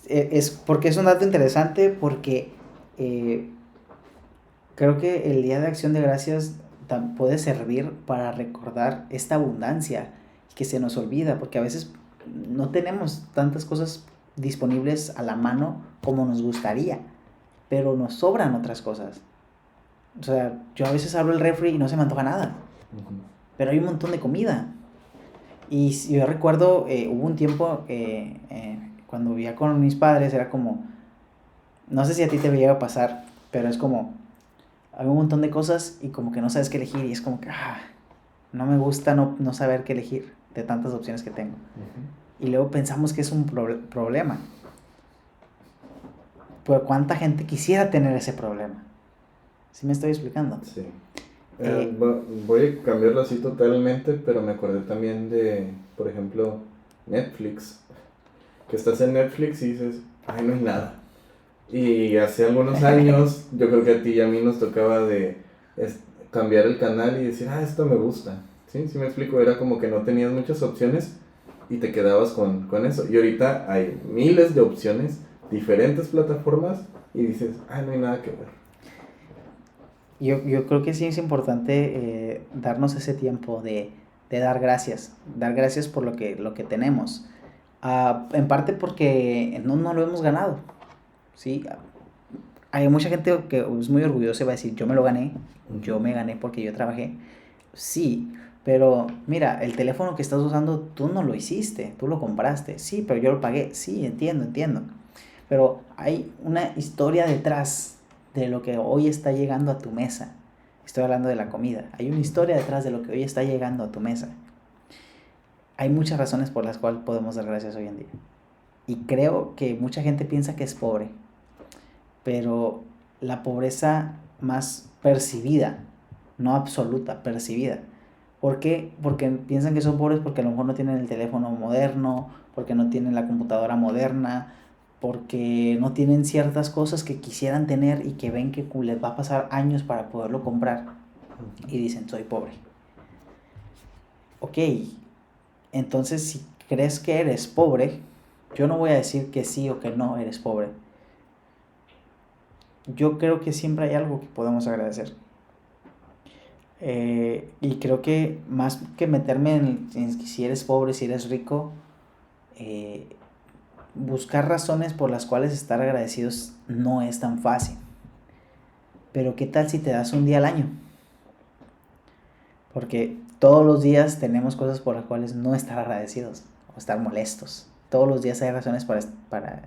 es porque es un dato interesante, porque creo que el Día de Acción de Gracias puede servir para recordar esta abundancia que se nos olvida, porque a veces no tenemos tantas cosas disponibles a la mano como nos gustaría, pero nos sobran otras cosas. O sea, yo a veces abro el refri y no se me antoja nada, pero hay un montón de comida. Y yo recuerdo, hubo un tiempo cuando vivía con mis padres, era como, no sé si a ti te llega a pasar, pero es como, hay un montón de cosas y como que no sabes qué elegir, y es como que, no me gusta no saber qué elegir de tantas opciones que tengo. Y luego pensamos que es un problema. Pero ¿cuánta gente quisiera tener ese problema? ¿Sí me estoy explicando? Sí. Voy a cambiarlo así totalmente, pero me acordé también de, por ejemplo, Netflix. Que estás en Netflix y dices, no hay nada. Y hace algunos años, yo creo que a ti y a mí nos tocaba cambiar el canal y decir, esto me gusta. ¿Sí? ¿Sí me explico? Era como que no tenías muchas opciones y te quedabas con eso. Y ahorita hay miles de opciones, diferentes plataformas, y dices, no hay nada que ver. Yo creo que sí es importante darnos ese tiempo de dar gracias por lo que tenemos. En parte porque no lo hemos ganado, ¿sí? Hay mucha gente que es muy orgullosa y va a decir, yo me lo gané, yo me gané porque yo trabajé. Sí, pero mira, el teléfono que estás usando tú no lo hiciste, tú lo compraste. Sí, pero yo lo pagué. Sí, entiendo. Pero hay una historia detrás de lo que hoy está llegando a tu mesa. Estoy hablando de la comida. Hay una historia detrás de lo que hoy está llegando a tu mesa. Hay muchas razones por las cuales podemos dar gracias hoy en día. Y creo que mucha gente piensa que es pobre, pero la pobreza más percibida, no absoluta, percibida. ¿Por qué? Porque piensan que son pobres porque a lo mejor no tienen el teléfono moderno, porque no tienen la computadora moderna, porque no tienen ciertas cosas que quisieran tener y que ven que les va a pasar años para poderlo comprar. Y dicen, soy pobre. Ok, entonces si crees que eres pobre, yo no voy a decir que sí o que no eres pobre. Yo creo que siempre hay algo que podemos agradecer. Y creo que más que meterme en si eres pobre, si eres rico, buscar razones por las cuales estar agradecidos no es tan fácil. Pero ¿qué tal si te das un día al año? Porque todos los días tenemos cosas por las cuales no estar agradecidos o estar molestos. Todos los días hay razones para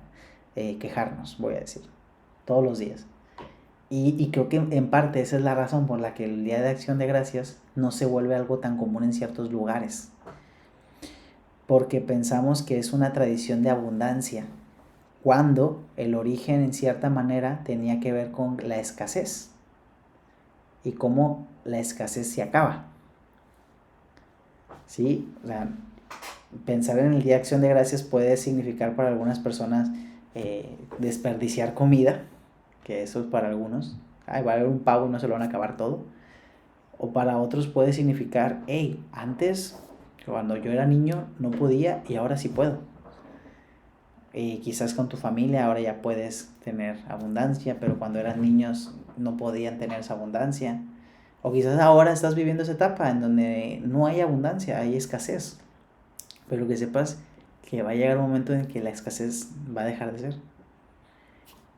quejarnos, voy a decir. todos los días. Y creo que en parte esa es la razón por la que el Día de Acción de Gracias no se vuelve algo tan común en ciertos lugares. Porque pensamos que es una tradición de abundancia, cuando el origen en cierta manera tenía que ver con la escasez y cómo la escasez se acaba. ¿Sí? O sea, pensar en el Día de Acción de Gracias puede significar para algunas personas desperdiciar comida, que eso es para algunos. Ay, va a haber un pavo y no se lo van a acabar todo. O para otros puede significar, hey, antes, cuando yo era niño, no podía y ahora sí puedo. Y quizás con tu familia ahora ya puedes tener abundancia, pero cuando eran niños no podían tener esa abundancia. O quizás ahora estás viviendo esa etapa en donde no hay abundancia, hay escasez. Pero que sepas que va a llegar un momento en que la escasez va a dejar de ser.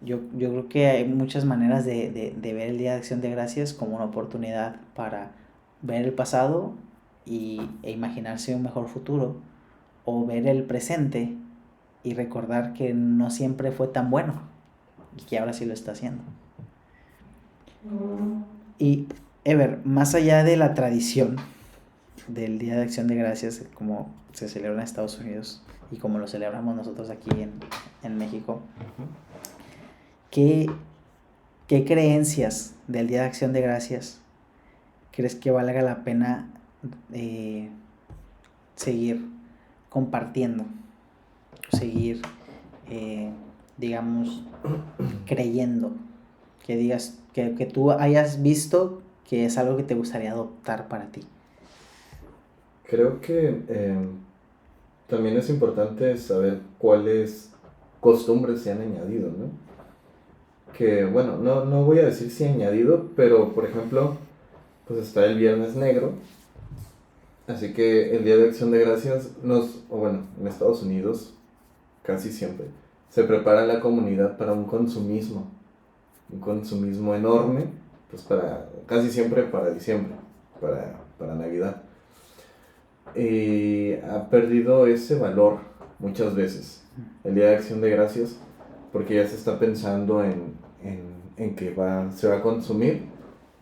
Yo creo que hay muchas maneras de ver el Día de Acción de Gracias como una oportunidad para ver el pasado e imaginarse un mejor futuro, o ver el presente y recordar que no siempre fue tan bueno y que ahora sí lo está haciendo. Y, Ever, más allá de la tradición del Día de Acción de Gracias, como se celebra en Estados Unidos y como lo celebramos nosotros aquí en México, ¿qué creencias del Día de Acción de Gracias crees que valga la pena seguir compartiendo? Seguir, digamos, creyendo, que digas, que tú hayas visto que es algo que te gustaría adoptar para ti. Creo que también es importante saber cuáles costumbres se han añadido, ¿no? Que, bueno, no voy a decir si añadido, pero por ejemplo, pues está el Viernes Negro. Así que el Día de Acción de Gracias en Estados Unidos casi siempre se prepara la comunidad para un consumismo enorme, pues casi siempre para diciembre, para Navidad. Y ha perdido ese valor muchas veces el Día de Acción de Gracias, porque ya se está pensando en que se va a consumir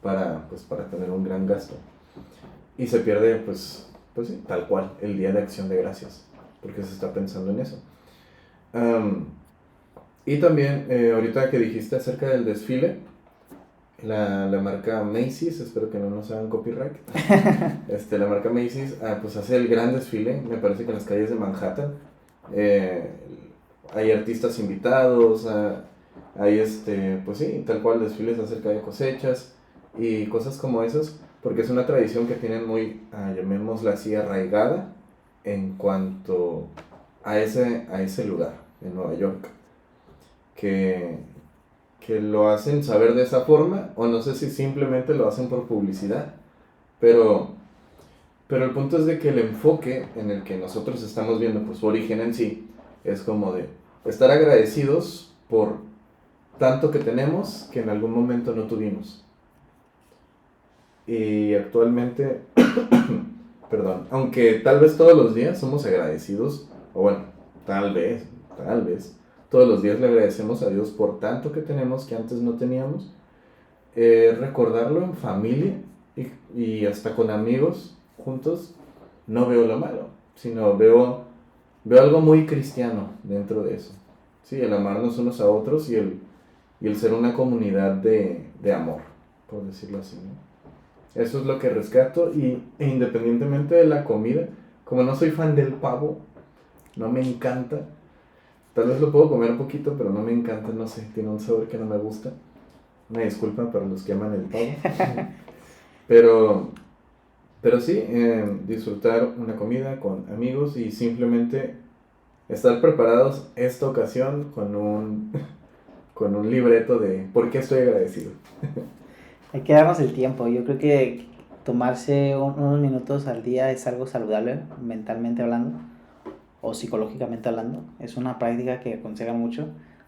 para tener un gran gasto. Y se pierde, pues sí, tal cual, el Día de Acción de Gracias, porque se está pensando en eso. Y también, ahorita que dijiste acerca del desfile, la marca Macy's, espero que no nos hagan copyright, la marca Macy's, pues hace el gran desfile, me parece que en las calles de Manhattan. Hay artistas invitados, hay pues sí, tal cual, desfiles acerca de cosechas y cosas como esas, porque es una tradición que tienen muy, llamémosla así, arraigada en cuanto a ese lugar, en Nueva York, que lo hacen saber de esa forma, o no sé si simplemente lo hacen por publicidad, pero el punto es de que el enfoque en el que nosotros estamos viendo, pues su origen en sí, es como de estar agradecidos por tanto que tenemos que en algún momento no tuvimos. Y actualmente, perdón, aunque tal vez todos los días somos agradecidos, o bueno, tal vez, todos los días le agradecemos a Dios por tanto que tenemos que antes no teníamos, recordarlo en familia y hasta con amigos juntos, no veo lo malo, sino veo algo muy cristiano dentro de eso. Sí, el amarnos unos a otros y el ser una comunidad de amor, por decirlo así, ¿no? Eso es lo que rescato, e independientemente de la comida, como no soy fan del pavo, no me encanta. Tal vez lo puedo comer un poquito, pero no me encanta, no sé, tiene un sabor que no me gusta. Una disculpa para los que aman el pavo. Pero sí, disfrutar una comida con amigos y simplemente estar preparados esta ocasión con un libreto de por qué estoy agradecido. Hay que darnos el tiempo. Yo creo que tomarse unos minutos al día es algo saludable, mentalmente hablando o psicológicamente hablando. Es una práctica que aconseja mucho.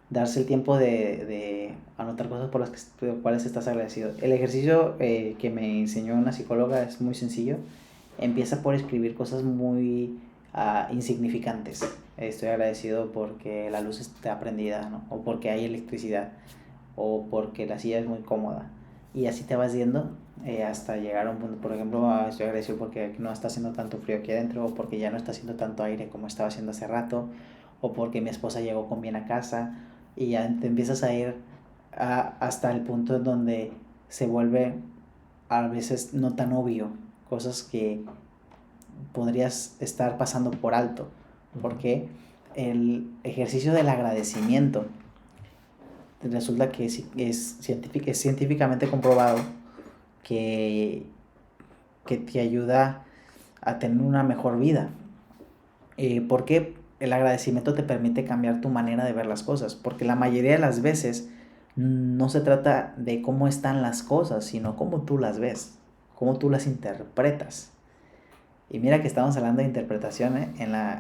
Darse el tiempo de anotar cosas por las cuales estás agradecido. El ejercicio que me enseñó una psicóloga es muy sencillo. Empieza por escribir cosas muy insignificantes. Estoy agradecido porque la luz está prendida, ¿no? O porque hay electricidad. o porque la silla es muy cómoda. Y así te vas yendo hasta llegar a un punto, por ejemplo, estoy agradecido porque no está haciendo tanto frío aquí adentro, o porque ya no está haciendo tanto aire como estaba haciendo hace rato, o porque mi esposa llegó con bien a casa, y ya te empiezas a ir hasta el punto en donde se vuelve a veces no tan obvio, cosas que podrías estar pasando por alto, porque el ejercicio del agradecimiento resulta que es científicamente comprobado que, que te ayuda a tener una mejor vida. Porque el agradecimiento te permite cambiar tu manera de ver las cosas, porque la mayoría de las veces no se trata de cómo están las cosas, sino cómo tú las ves, cómo tú las interpretas. Y mira que estamos hablando de interpretación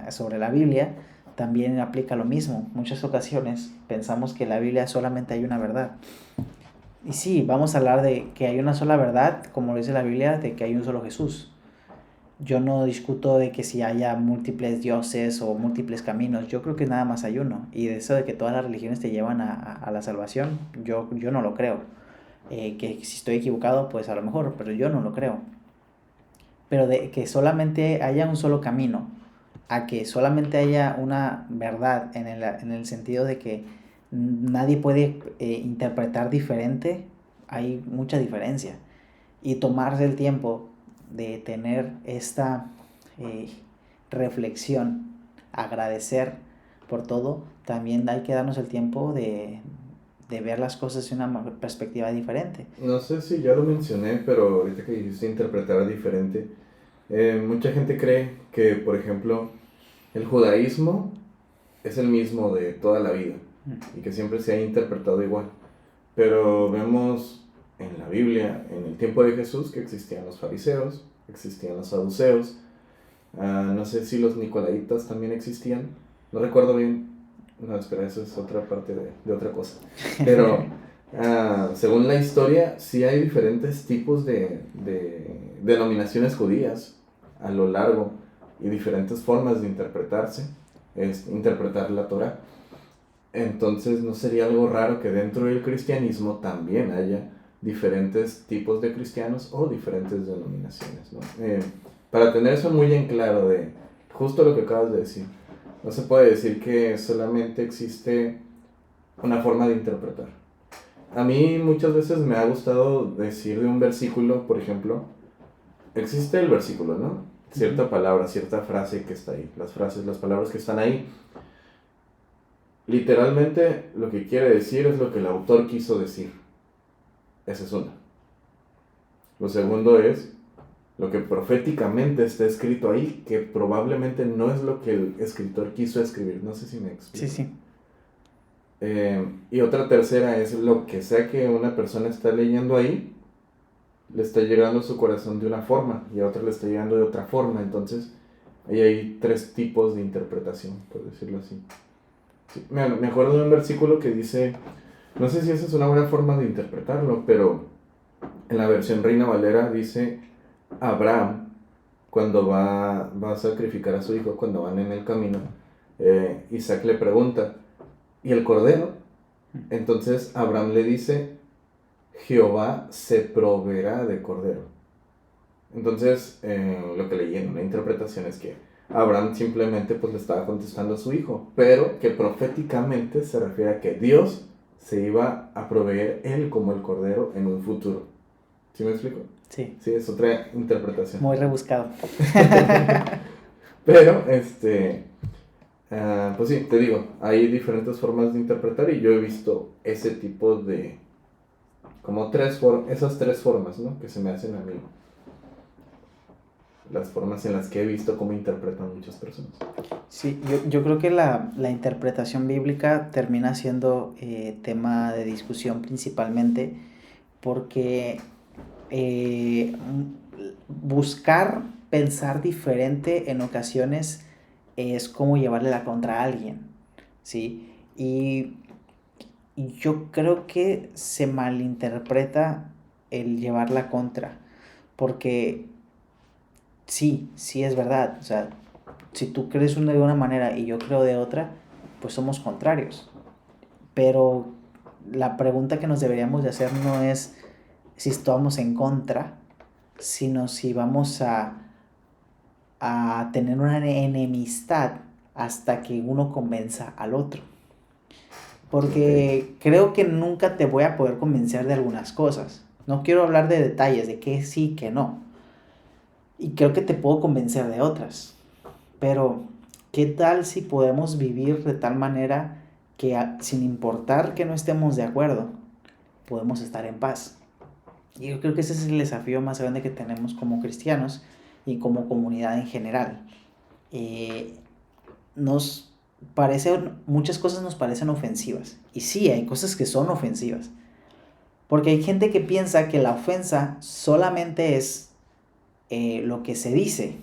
sobre la Biblia, también aplica lo mismo. Muchas ocasiones pensamos que en la Biblia solamente hay una verdad. Y sí, vamos a hablar de que hay una sola verdad, como lo dice la Biblia, de que hay un solo Jesús. Yo no discuto de que si haya múltiples dioses o múltiples caminos, yo creo que nada más hay uno. Y de eso de que todas las religiones te llevan a la salvación, yo no lo creo. Que si estoy equivocado, pues a lo mejor, pero yo no lo creo. Pero de que solamente haya un solo camino, a que solamente haya una verdad en el sentido de que nadie puede interpretar diferente, hay mucha diferencia. Y tomarse el tiempo de tener esta eh, reflexión, agradecer por todo, también hay que darnos el tiempo de ver las cosas de una perspectiva diferente. No sé si ya lo mencioné, pero ahorita que dijiste interpretar diferente, mucha gente cree que, por ejemplo, el judaísmo es el mismo de toda la vida y que siempre se ha interpretado igual. Pero vemos en la Biblia, en el tiempo de Jesús, que existían los fariseos, existían los saduceos, no sé si los nicolaitas también existían, no recuerdo bien, no, espera, eso es otra parte de otra cosa. Pero según la historia, sí hay diferentes tipos de denominaciones judías a lo largo y diferentes formas de interpretarse, interpretar la Torah. Entonces no sería algo raro que dentro del cristianismo también haya diferentes tipos de cristianos o diferentes denominaciones, ¿no? Para tener eso muy en claro de justo lo que acabas de decir, no se puede decir que solamente existe una forma de interpretar. A mí muchas veces me ha gustado decir de un versículo, por ejemplo, existe el versículo, ¿no? Cierta palabra, cierta frase que está ahí, las palabras que están ahí. Literalmente lo que quiere decir es lo que el autor quiso decir. Esa es una. Lo segundo es lo que proféticamente está escrito ahí, que probablemente no es lo que el escritor quiso escribir. No sé si me explico. Sí, sí. Y otra tercera es lo que sea que una persona está leyendo ahí, le está llegando a su corazón de una forma y a otra le está llegando de otra forma. Entonces, ahí hay tres tipos de interpretación, por decirlo así. Sí, me acuerdo de un versículo que dice, no sé si esa es una buena forma de interpretarlo, pero en la versión Reina Valera dice, Abraham, cuando va a sacrificar a su hijo, cuando van en el camino, Isaac le pregunta, ¿y el cordero? Entonces Abraham le dice, Jehová se proveerá de cordero. Entonces, lo que leí en una interpretación es que Abraham simplemente pues le estaba contestando a su hijo, pero que proféticamente se refiere a que Dios se iba a proveer él como el cordero en un futuro. ¿Sí me explico? Sí. Sí, es otra interpretación. Muy rebuscado. Pero, pues sí, te digo, hay diferentes formas de interpretar y yo he visto ese tipo de, como esas tres formas, ¿no? Que se me hacen a mí. Las formas en las que he visto cómo interpretan muchas personas. Sí, yo creo que la interpretación bíblica termina siendo tema de discusión principalmente porque buscar pensar diferente en ocasiones es como llevarle la contra a alguien, ¿sí? Y yo creo que se malinterpreta el llevar la contra, porque sí es verdad, o sea, si tú crees de una manera y yo creo de otra, pues somos contrarios. Pero la pregunta que nos deberíamos de hacer no es si estamos en contra, sino si vamos a tener una enemistad hasta que uno convenza al otro. Porque creo que nunca te voy a poder convencer de algunas cosas. No quiero hablar de detalles, de qué sí, qué no. Y creo que te puedo convencer de otras. Pero, ¿qué tal si podemos vivir de tal manera que sin importar que no estemos de acuerdo, podemos estar en paz? Y yo creo que ese es el desafío más grande que tenemos como cristianos y como comunidad en general. Nos muchas cosas nos parecen ofensivas. Y sí, hay cosas que son ofensivas. Porque hay gente que piensa que la ofensa solamente es lo que se dice.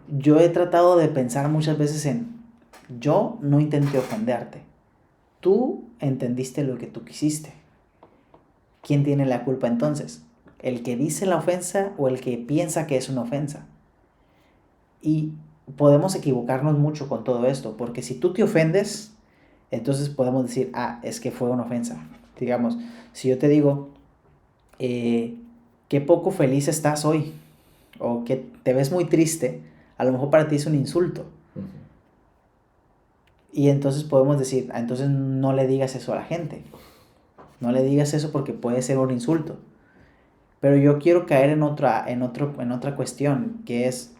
Yo he tratado de pensar muchas veces yo no intenté ofenderte. Tú entendiste lo que tú quisiste. ¿Quién tiene la culpa entonces? ¿El que dice la ofensa o el que piensa que es una ofensa? Y podemos equivocarnos mucho con todo esto, porque si tú te ofendes, entonces podemos decir, es que fue una ofensa. Digamos, si yo te digo, qué poco feliz estás hoy, o que te ves muy triste, a lo mejor para ti es un insulto. Uh-huh. Y entonces podemos decir, entonces no le digas eso a la gente. No le digas eso porque puede ser un insulto. Pero yo quiero caer en otra cuestión, que es,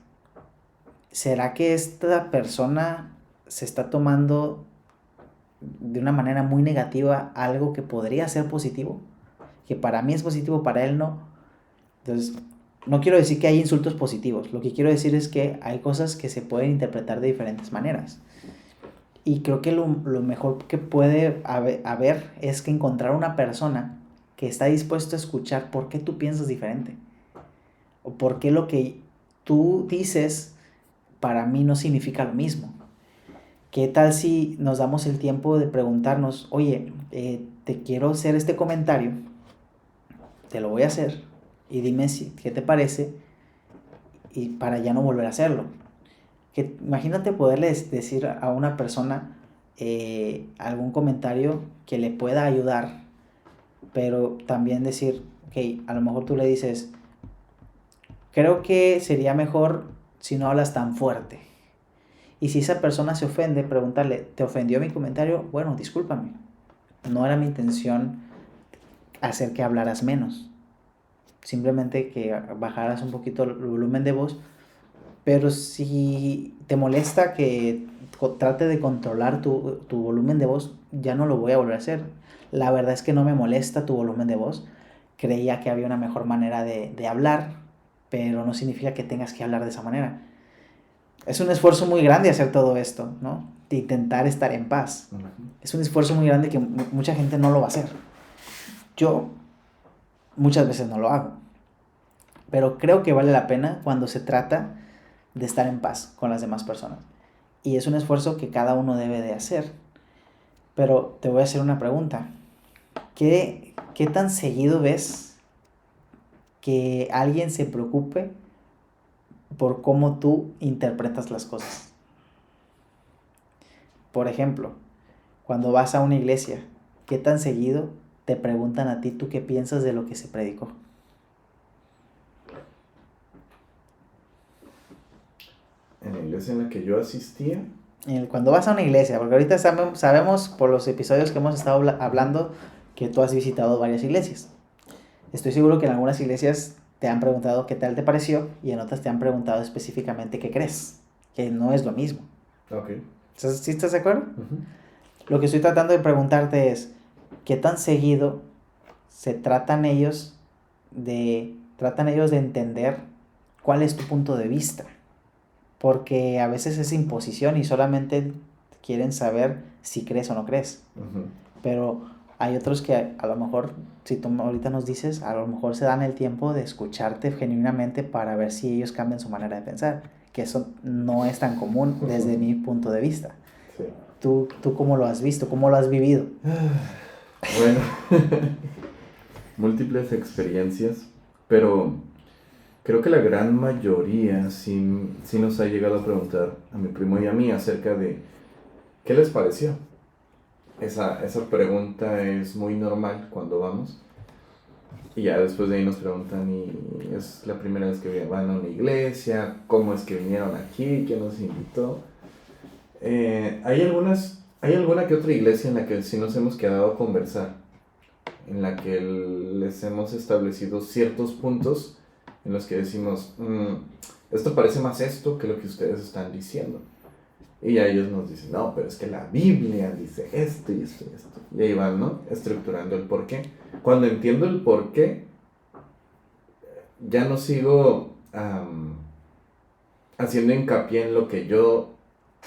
¿será que esta persona se está tomando de una manera muy negativa algo que podría ser positivo? Que para mí es positivo, para él no. Entonces, no quiero decir que hay insultos positivos. Lo que quiero decir es que hay cosas que se pueden interpretar de diferentes maneras. Y creo que lo mejor que puede haber es que encontrar una persona que está dispuesta a escuchar por qué tú piensas diferente. O por qué lo que tú dices para mí no significa lo mismo. ¿Qué tal si nos damos el tiempo de preguntarnos, oye, te quiero hacer este comentario, te lo voy a hacer, y dime qué te parece, y para ya no volver a hacerlo? Imagínate poderle decir a una persona algún comentario que le pueda ayudar, pero también decir, ok, a lo mejor tú le dices, creo que sería mejor si no hablas tan fuerte. Y si esa persona se ofende, preguntarle, ¿te ofendió mi comentario? Bueno, discúlpame. No era mi intención hacer que hablaras menos. Simplemente que bajaras un poquito el volumen de voz. Pero si te molesta que trate de controlar tu volumen de voz, ya no lo voy a volver a hacer. La verdad es que no me molesta tu volumen de voz. Creía que había una mejor manera de hablar, pero no significa que tengas que hablar de esa manera. Es un esfuerzo muy grande hacer todo esto, ¿no? De intentar estar en paz. Uh-huh. Es un esfuerzo muy grande que mucha gente no lo va a hacer. Yo muchas veces no lo hago. Pero creo que vale la pena cuando se trata de estar en paz con las demás personas. Y es un esfuerzo que cada uno debe de hacer. Pero te voy a hacer una pregunta. ¿Qué tan seguido ves que alguien se preocupe por cómo tú interpretas las cosas? Por ejemplo, cuando vas a una iglesia, ¿qué tan seguido te preguntan a ti tú qué piensas de lo que se predicó? En la iglesia en la que yo asistía. Cuando vas a una iglesia, porque ahorita sabemos por los episodios que hemos estado hablando que tú has visitado varias iglesias. Estoy seguro que en algunas iglesias te han preguntado qué tal te pareció y en otras te han preguntado específicamente qué crees, que no es lo mismo. Ok. ¿Sí estás de acuerdo? Uh-huh. Lo que estoy tratando de preguntarte es, ¿qué tan seguido se tratan ellos de entender cuál es tu punto de vista? Porque a veces es imposición y solamente quieren saber si crees o no crees. Uh-huh. Pero hay otros que a lo mejor, si tú ahorita nos dices, a lo mejor se dan el tiempo de escucharte genuinamente para ver si ellos cambian su manera de pensar. Que eso no es tan común desde mi punto de vista. Sí. ¿Tú cómo lo has visto? ¿Cómo lo has vivido? Bueno, múltiples experiencias, pero creo que la gran mayoría sí nos ha llegado a preguntar a mi primo y a mí acerca de qué les pareció. esa pregunta es muy normal cuando vamos. Y ya después de ahí nos preguntan, ¿y es la primera vez que van a una iglesia? ¿Cómo es que vinieron aquí? ¿Quién nos invitó? Hay alguna que otra iglesia en la que sí nos hemos quedado a conversar, en la que les hemos establecido ciertos puntos en los que decimos, esto parece más esto que lo que ustedes están diciendo. Y ya ellos nos dicen, no, pero es que la Biblia dice esto y esto y esto. Y ahí van, ¿no? Estructurando el porqué. Cuando entiendo el porqué, ya no sigo haciendo hincapié en lo que yo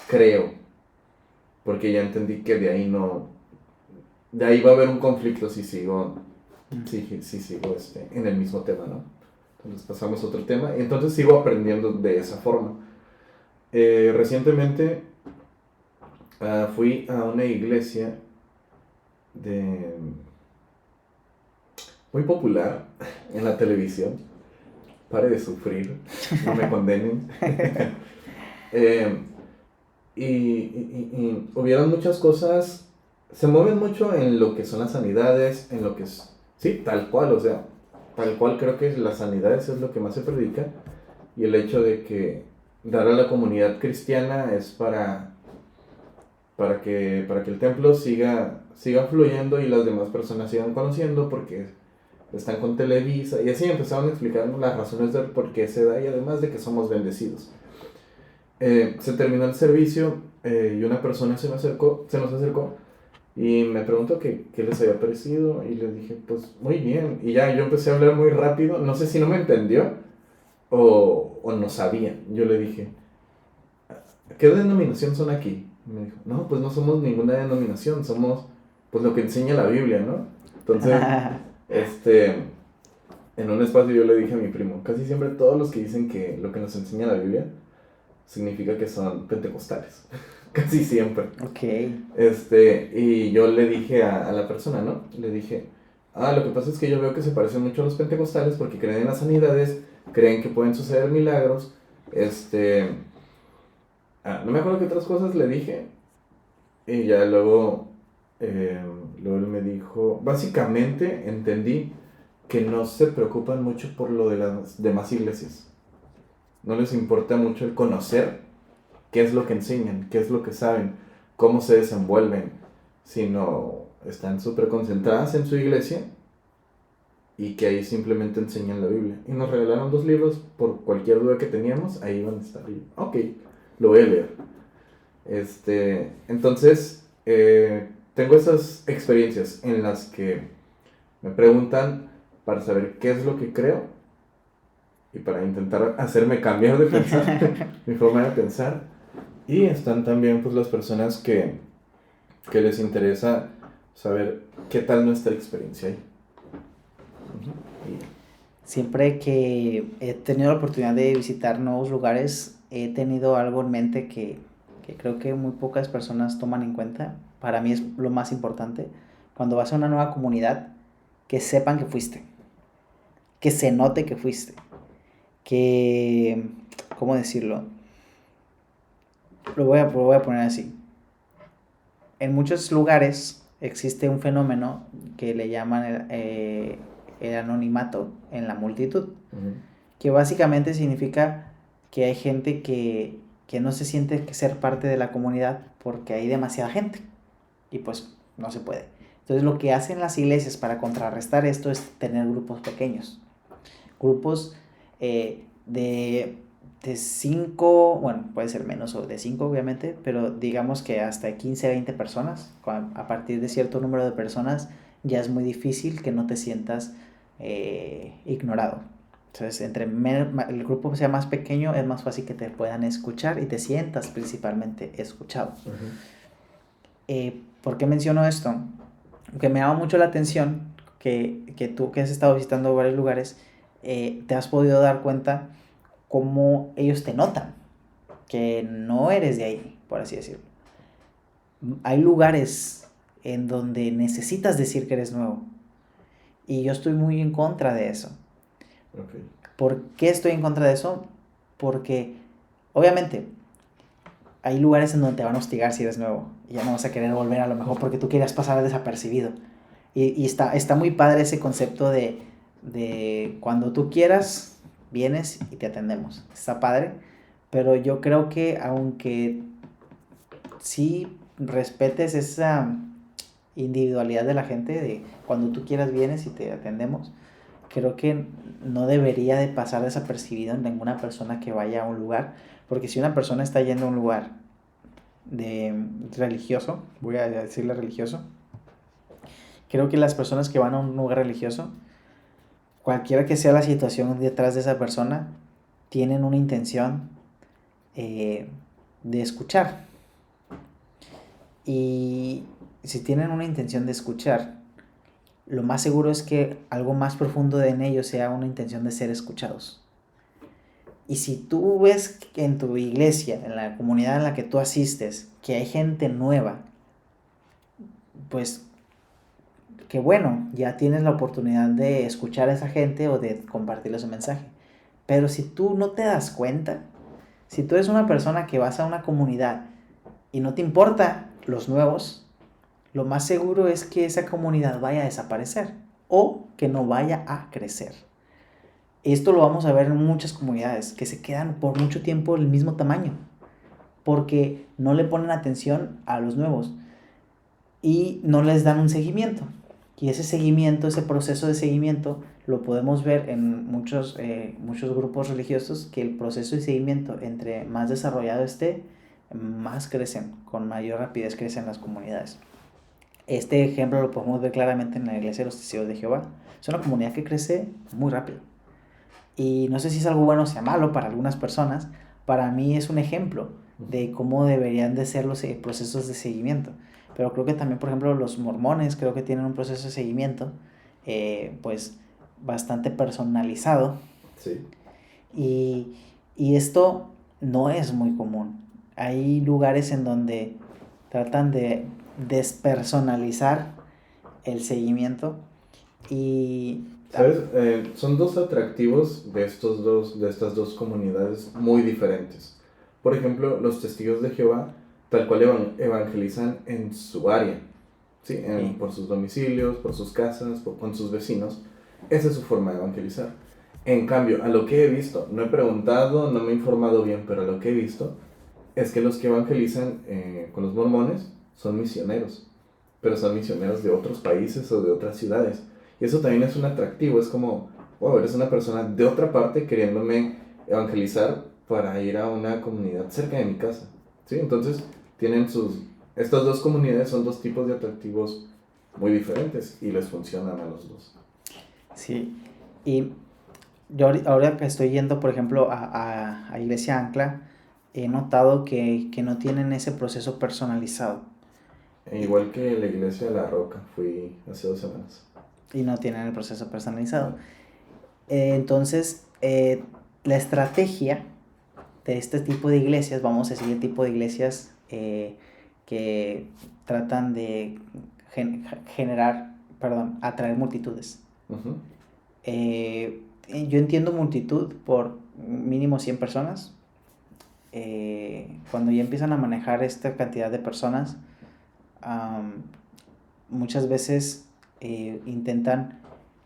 creo, porque ya entendí que de ahí no, de ahí va a haber un conflicto si sigo, si sigo en el mismo tema, ¿no? Entonces pasamos a otro tema y entonces sigo aprendiendo de esa forma. Recientemente fui a una iglesia de muy popular en la televisión. Pare de sufrir, no me condenen. Y hubieron muchas cosas, se mueven mucho en lo que son las sanidades, en lo que es, sí, tal cual, o sea, tal cual creo que las sanidades es lo que más se predica, y el hecho de que dar a la comunidad cristiana es para que el templo siga fluyendo y las demás personas sigan conociendo porque están con Televisa, y así empezaron a explicar las razones de por qué se da y además de que somos bendecidos. Se terminó el servicio y una persona se nos acercó y me preguntó qué les había parecido y les dije, pues muy bien. Y ya yo empecé a hablar muy rápido, no sé si no me entendió o no sabía. Yo le dije, ¿qué denominación son aquí? Y me dijo, no, pues no somos ninguna denominación, somos pues lo que enseña la Biblia, ¿no? Entonces, en un espacio yo le dije a mi primo, casi siempre todos los que dicen que lo que nos enseña la Biblia significa que son pentecostales. Casi siempre. Ok. Y yo le dije a la persona, ¿no? Le dije, lo que pasa es que yo veo que se parecen mucho a los pentecostales porque creen en las sanidades, creen que pueden suceder milagros. No me acuerdo qué otras cosas le dije. Y ya luego él me dijo, básicamente entendí que no se preocupan mucho por lo de las demás iglesias. No les importa mucho el conocer qué es lo que enseñan, qué es lo que saben, cómo se desenvuelven, sino están súper concentradas en su iglesia y que ahí simplemente enseñan la Biblia. Y nos regalaron 2 libros por cualquier duda que teníamos, ahí van a estar. Y, ok, lo voy a leer. Entonces, tengo esas experiencias en las que me preguntan para saber qué es lo que creo y para intentar hacerme cambiar de pensar, mi forma de pensar. Y están también pues las personas que les interesa saber qué tal nuestra experiencia ahí. Siempre que he tenido la oportunidad de visitar nuevos lugares, he tenido algo en mente que creo que muy pocas personas toman en cuenta. Para mí es lo más importante. Cuando vas a una nueva comunidad, que sepan que fuiste, que se note que fuiste, que, ¿cómo decirlo? Lo voy a poner así. En muchos lugares existe un fenómeno que le llaman el anonimato en la multitud, que básicamente significa que hay gente que no se siente ser parte de la comunidad porque hay demasiada gente y pues no se puede. Entonces lo que hacen las iglesias para contrarrestar esto es tener grupos pequeños, grupos de 5, bueno, puede ser menos o de 5 obviamente, pero digamos que hasta 15, 20 personas. A partir de cierto número de personas ya es muy difícil que no te sientas ignorado. Entonces, entre el grupo sea más pequeño, es más fácil que te puedan escuchar y te sientas principalmente escuchado. ¿Por qué menciono esto? Porque me llama mucho la atención que tú que has estado visitando varios lugares, te has podido dar cuenta cómo ellos te notan, que no eres de ahí, por así decirlo. Hay lugares en donde necesitas decir que eres nuevo. Y yo estoy muy en contra de eso. ¿Por qué estoy en contra de eso? Porque, obviamente, hay lugares en donde te van a hostigar si eres nuevo. Y ya no vas a querer volver a lo mejor porque tú querías pasar desapercibido. Y está muy padre ese concepto de cuando tú quieras, vienes y te atendemos. Está padre. Pero yo creo que aunque sí respetes esa individualidad de la gente, de cuando tú quieras vienes y te atendemos, creo que no debería de pasar desapercibido en ninguna persona que vaya a un lugar, porque si una persona está yendo a un lugar de religioso, voy a decirle religioso, creo que las personas que van a un lugar religioso, cualquiera que sea la situación detrás de esa persona, tienen una intención de escuchar. Y si tienen una intención de escuchar, lo más seguro es que algo más profundo en ellos sea una intención de ser escuchados. Y si tú ves que en tu iglesia, en la comunidad en la que tú asistes, que hay gente nueva, pues que bueno, ya tienes la oportunidad de escuchar a esa gente o de compartirles un mensaje. Pero si tú no te das cuenta, si tú eres una persona que vas a una comunidad y no te importa los nuevos, lo más seguro es que esa comunidad vaya a desaparecer o que no vaya a crecer. Esto lo vamos a ver en muchas comunidades que se quedan por mucho tiempo el mismo tamaño porque no le ponen atención a los nuevos y no les dan un seguimiento. Y ese seguimiento, ese proceso de seguimiento, lo podemos ver en muchos grupos religiosos, que el proceso de seguimiento, entre más desarrollado esté, más crecen, con mayor rapidez crecen las comunidades. Este ejemplo lo podemos ver claramente en la Iglesia de los Testigos de Jehová. Es una comunidad que crece muy rápido. Y no sé si es algo bueno o sea malo para algunas personas. Para mí es un ejemplo de cómo deberían de ser los procesos de seguimiento. Pero creo que también, por ejemplo, los mormones creo que tienen un proceso de seguimiento pues bastante personalizado. Sí. Y esto no es muy común. Hay lugares en donde tratan de despersonalizar el seguimiento y... ¿Sabes? Son dos atractivos de estas dos comunidades muy diferentes. Por ejemplo, los testigos de Jehová, tal cual evangelizan en su área, ¿sí? Sí. Por sus domicilios, por sus casas, con sus vecinos. Esa es su forma de evangelizar. En cambio, a lo que he visto, no he preguntado, no me he informado bien, pero a lo que he visto, es que los que evangelizan con los mormones son misioneros, pero son misioneros de otros países o de otras ciudades. Y eso también es un atractivo, es como, wow, eres una persona de otra parte queriéndome evangelizar para ir a una comunidad cerca de mi casa, ¿sí? Entonces, estas dos comunidades son dos tipos de atractivos muy diferentes y les funcionan a los dos. Sí, y yo ahora que estoy yendo, por ejemplo, a Iglesia Ancla, he notado que no tienen ese proceso personalizado. Igual que la iglesia de La Roca, fui hace 2 semanas. Y no tienen el proceso personalizado. Entonces, la estrategia de este tipo de iglesias, vamos a decir el tipo de iglesias que tratan de atraer multitudes. Uh-huh. Yo entiendo multitud por mínimo 100 personas. Cuando ya empiezan a manejar esta cantidad de personas, muchas veces intentan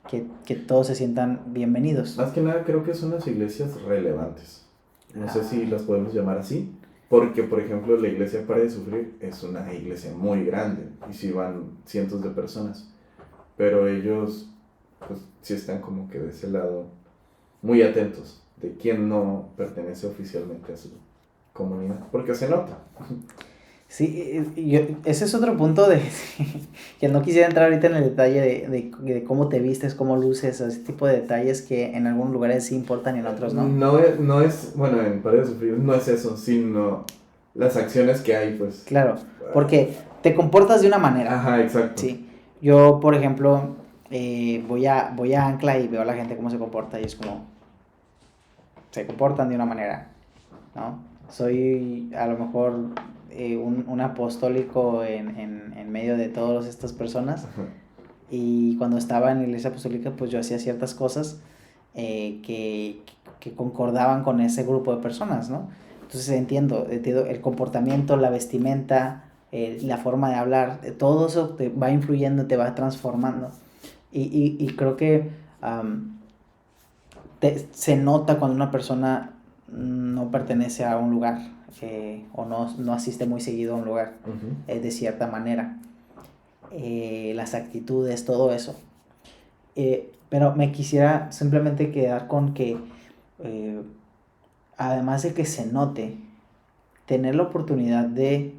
que todos se sientan bienvenidos. Más que nada creo que son las iglesias relevantes. No sé si las podemos llamar así. Porque, por ejemplo, la iglesia Para de Sufrir es una iglesia muy grande. Y sí van cientos de personas. Pero ellos, pues, sí están como que de ese lado muy atentos de quién no pertenece oficialmente a su comunidad. Porque se nota. Sí, ese es otro punto de que no quisiera entrar ahorita en el detalle de cómo te vistes, cómo luces, ese tipo de detalles que en algunos lugares sí importan y en otros no. No es, bueno, en Para de Sufrir no es eso, sino las acciones que hay, pues. Claro, porque te comportas de una manera. Ajá, exacto. Sí, yo, por ejemplo, voy a Ancla y veo a la gente cómo se comporta y es como, se comportan de una manera, ¿no? Soy a lo mejor un apostólico en medio de todas estas personas. Ajá. Y cuando estaba en la iglesia apostólica, pues yo hacía ciertas cosas que concordaban con ese grupo de personas, ¿no? Entonces entiendo el comportamiento, la vestimenta, la forma de hablar, todo eso te va influyendo, te va transformando. Y creo que se nota cuando una persona no pertenece a un lugar o no asiste muy seguido a un lugar de cierta manera. Las actitudes, todo eso. Pero me quisiera simplemente quedar con que además de que se note, tener la oportunidad de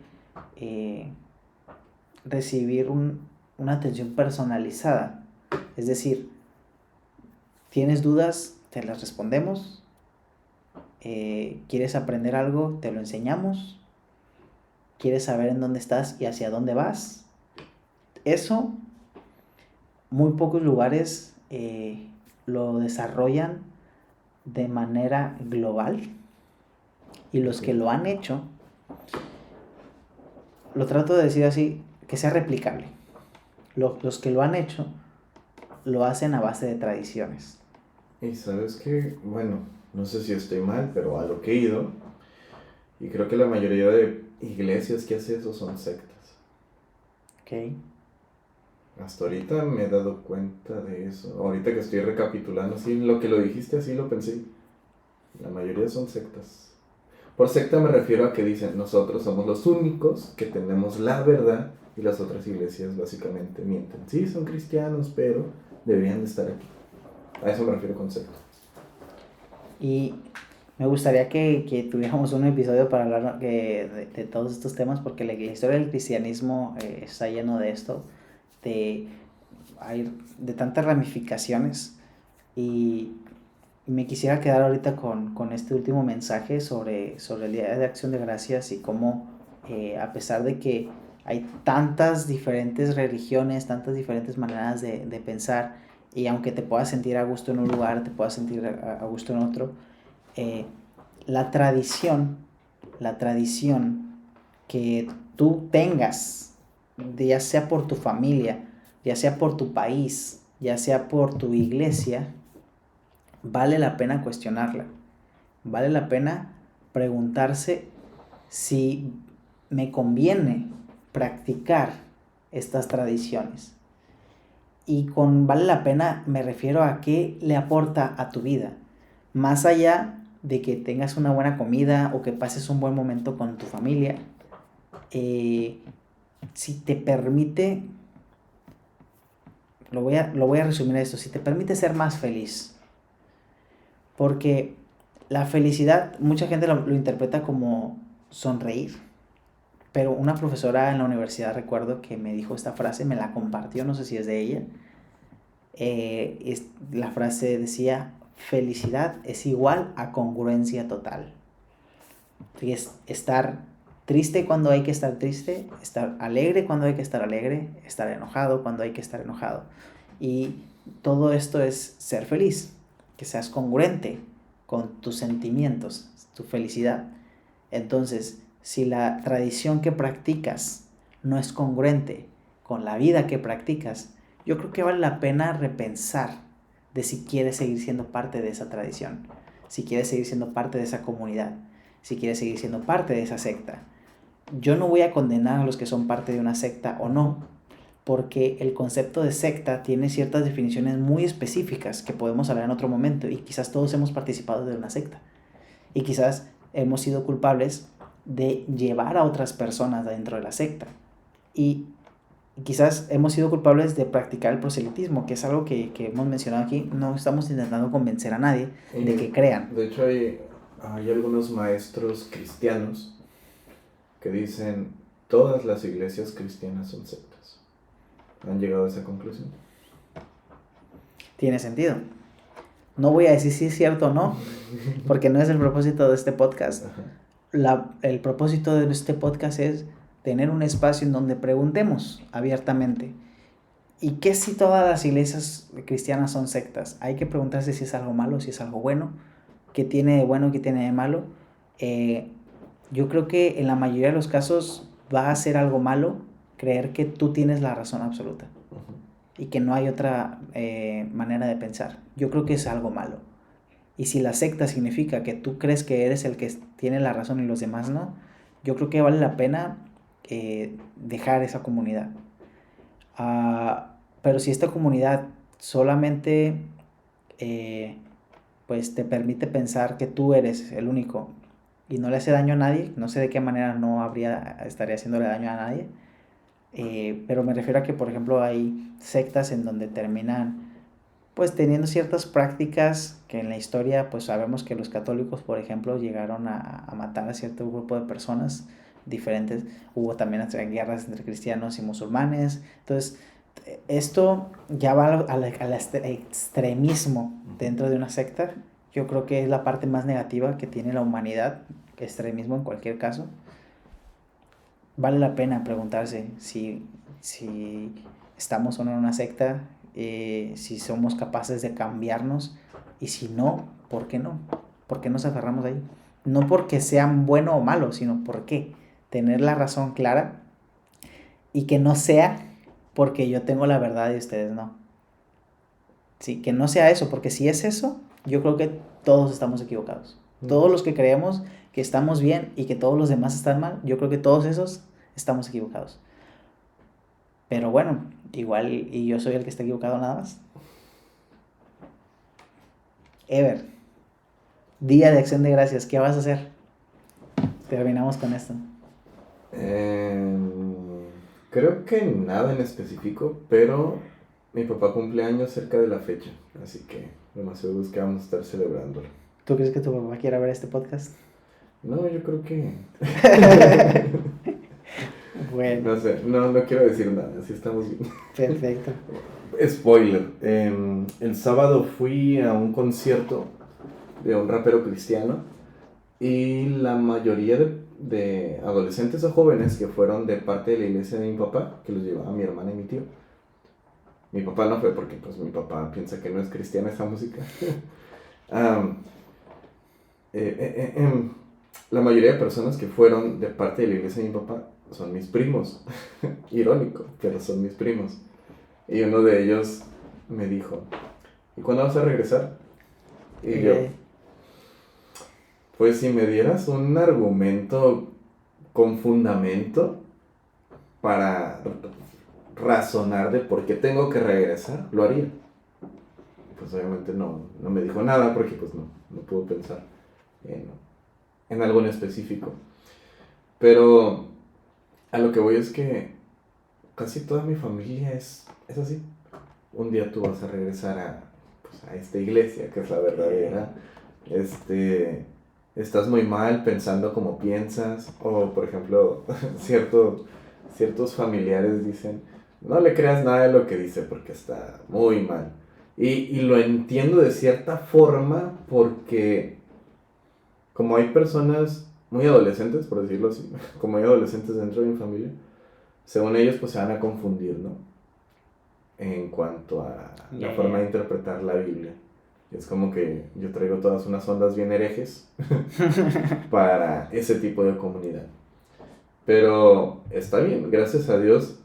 recibir una atención personalizada. Es decir, tienes dudas, te las respondemos. ¿Quieres aprender algo? Te lo enseñamos. ¿Quieres saber en dónde estás y hacia dónde vas? Eso, muy pocos lugares lo desarrollan de manera global. Y los que lo han hecho, lo trato de decir así, que sea replicable. Los que lo han hecho, lo hacen a base de tradiciones. Y sabes que, bueno, no sé si estoy mal, pero a lo que he ido, y creo que la mayoría de iglesias que hacen eso son sectas. Ok. Hasta ahorita me he dado cuenta de eso. Ahorita que estoy recapitulando, así lo que lo dijiste, así lo pensé. La mayoría son sectas. Por secta me refiero a que dicen, nosotros somos los únicos que tenemos la verdad y las otras iglesias básicamente mienten. Sí, son cristianos, pero deberían de estar aquí. A eso me refiero con secta. Y me gustaría que tuviéramos un episodio para hablar de todos estos temas, porque la historia del cristianismo está lleno de esto, de tantas ramificaciones. Y me quisiera quedar ahorita con este último mensaje sobre el Día de Acción de Gracias y cómo, a pesar de que hay tantas diferentes religiones, tantas diferentes maneras de pensar, y aunque te puedas sentir a gusto en un lugar, te puedas sentir a gusto en otro, la tradición que tú tengas, ya sea por tu familia, ya sea por tu país, ya sea por tu iglesia, vale la pena cuestionarla. Vale la pena preguntarse si me conviene practicar estas tradiciones. Y con vale la pena me refiero a qué le aporta a tu vida. Más allá de que tengas una buena comida o que pases un buen momento con tu familia, si te permite, lo voy a resumir a esto, si te permite ser más feliz. Porque la felicidad, mucha gente lo interpreta como sonreír. Pero una profesora en la universidad, recuerdo que me dijo esta frase, me la compartió, no sé si es de ella. La frase decía, felicidad es igual a congruencia total. Y es estar triste cuando hay que estar triste, estar alegre cuando hay que estar alegre, estar enojado cuando hay que estar enojado. Y todo esto es ser feliz, que seas congruente con tus sentimientos, tu felicidad. Entonces, si la tradición que practicas no es congruente con la vida que practicas, yo creo que vale la pena repensar de si quieres seguir siendo parte de esa tradición, si quieres seguir siendo parte de esa comunidad, si quieres seguir siendo parte de esa secta. Yo no voy a condenar a los que son parte de una secta o no, porque el concepto de secta tiene ciertas definiciones muy específicas que podemos hablar en otro momento, y quizás todos hemos participado de una secta y quizás hemos sido culpables de llevar a otras personas dentro de la secta, y quizás hemos sido culpables de practicar el proselitismo, que es algo que hemos mencionado aquí. No estamos intentando convencer a nadie de que crean. De hecho hay algunos maestros cristianos que dicen todas las iglesias cristianas son sectas. ¿Han llegado a esa conclusión? Tiene sentido. No voy a decir si es cierto o no, porque no es el propósito de este podcast. El propósito de este podcast es tener un espacio en donde preguntemos abiertamente. ¿Y qué si todas las iglesias cristianas son sectas? Hay que preguntarse si es algo malo, si es algo bueno, qué tiene de bueno, qué tiene de malo. Yo creo que en la mayoría de los casos va a ser algo malo creer que tú tienes la razón absoluta y que no hay otra manera de pensar. Yo creo que es algo malo. Y si la secta significa que tú crees que eres el que tiene la razón y los demás no, yo creo que vale la pena dejar esa comunidad. Pero si esta comunidad solamente pues te permite pensar que tú eres el único y no le hace daño a nadie, no sé de qué manera estaría haciéndole daño a nadie, pero me refiero a que, por ejemplo, hay sectas en donde terminan pues teniendo ciertas prácticas que en la historia pues sabemos que los católicos, por ejemplo, llegaron a matar a cierto grupo de personas diferentes. Hubo también guerras entre cristianos y musulmanes. Entonces, esto ya va al extremismo dentro de una secta. Yo creo que es la parte más negativa que tiene la humanidad, extremismo en cualquier caso. Vale la pena preguntarse si estamos o no en una secta, si somos capaces de cambiarnos, y si no, ¿por qué no? ¿Por qué nos aferramos ahí? No porque sean bueno o malo, sino porque tener la razón clara y que no sea porque yo tengo la verdad y ustedes no. Sí, que no sea eso, porque si es eso, yo creo que todos estamos equivocados. Todos los que creemos que estamos bien y que todos los demás están mal, yo creo que todos esos estamos equivocados. Pero bueno, igual y yo soy el que está equivocado nada más. Ever, Día de Acción de Gracias, ¿qué vas a hacer? Terminamos con esto. Creo que nada en específico, pero mi papá cumple años cerca de la fecha, así que lo más seguro es que vamos a estar celebrándolo. ¿Tú crees que tu papá quiera ver este podcast? No, yo creo que... Bueno. No sé, no quiero decir nada, así estamos bien. Perfecto. Spoiler, el sábado fui a un concierto de un rapero cristiano y la mayoría de adolescentes o jóvenes que fueron de parte de la iglesia de mi papá, que los llevaba mi hermana y mi tío. Mi papá no fue porque pues mi papá piensa que no es cristiana esa música. La mayoría de personas que fueron de parte de la iglesia de mi papá son mis primos. Irónico, pero son mis primos. Y uno de ellos me dijo, ¿y cuándo vas a regresar? Y yo, pues si me dieras un argumento con fundamento para razonar de por qué tengo que regresar, lo haría. Pues obviamente no me dijo nada porque pues no pudo pensar en algo en específico. Pero a lo que voy es que casi toda mi familia es así. Un día tú vas a regresar a esta iglesia, que es la verdadera. Estás muy mal pensando como piensas. O, por ejemplo, ciertos familiares dicen, no le creas nada de lo que dice porque está muy mal. Y lo entiendo de cierta forma porque como hay personas muy adolescentes, por decirlo así, como hay adolescentes dentro de mi familia, según ellos pues se van a confundir, ¿no? En cuanto a la forma de interpretar la Biblia. Es como que yo traigo todas unas ondas bien herejes para ese tipo de comunidad. Pero está bien, gracias a Dios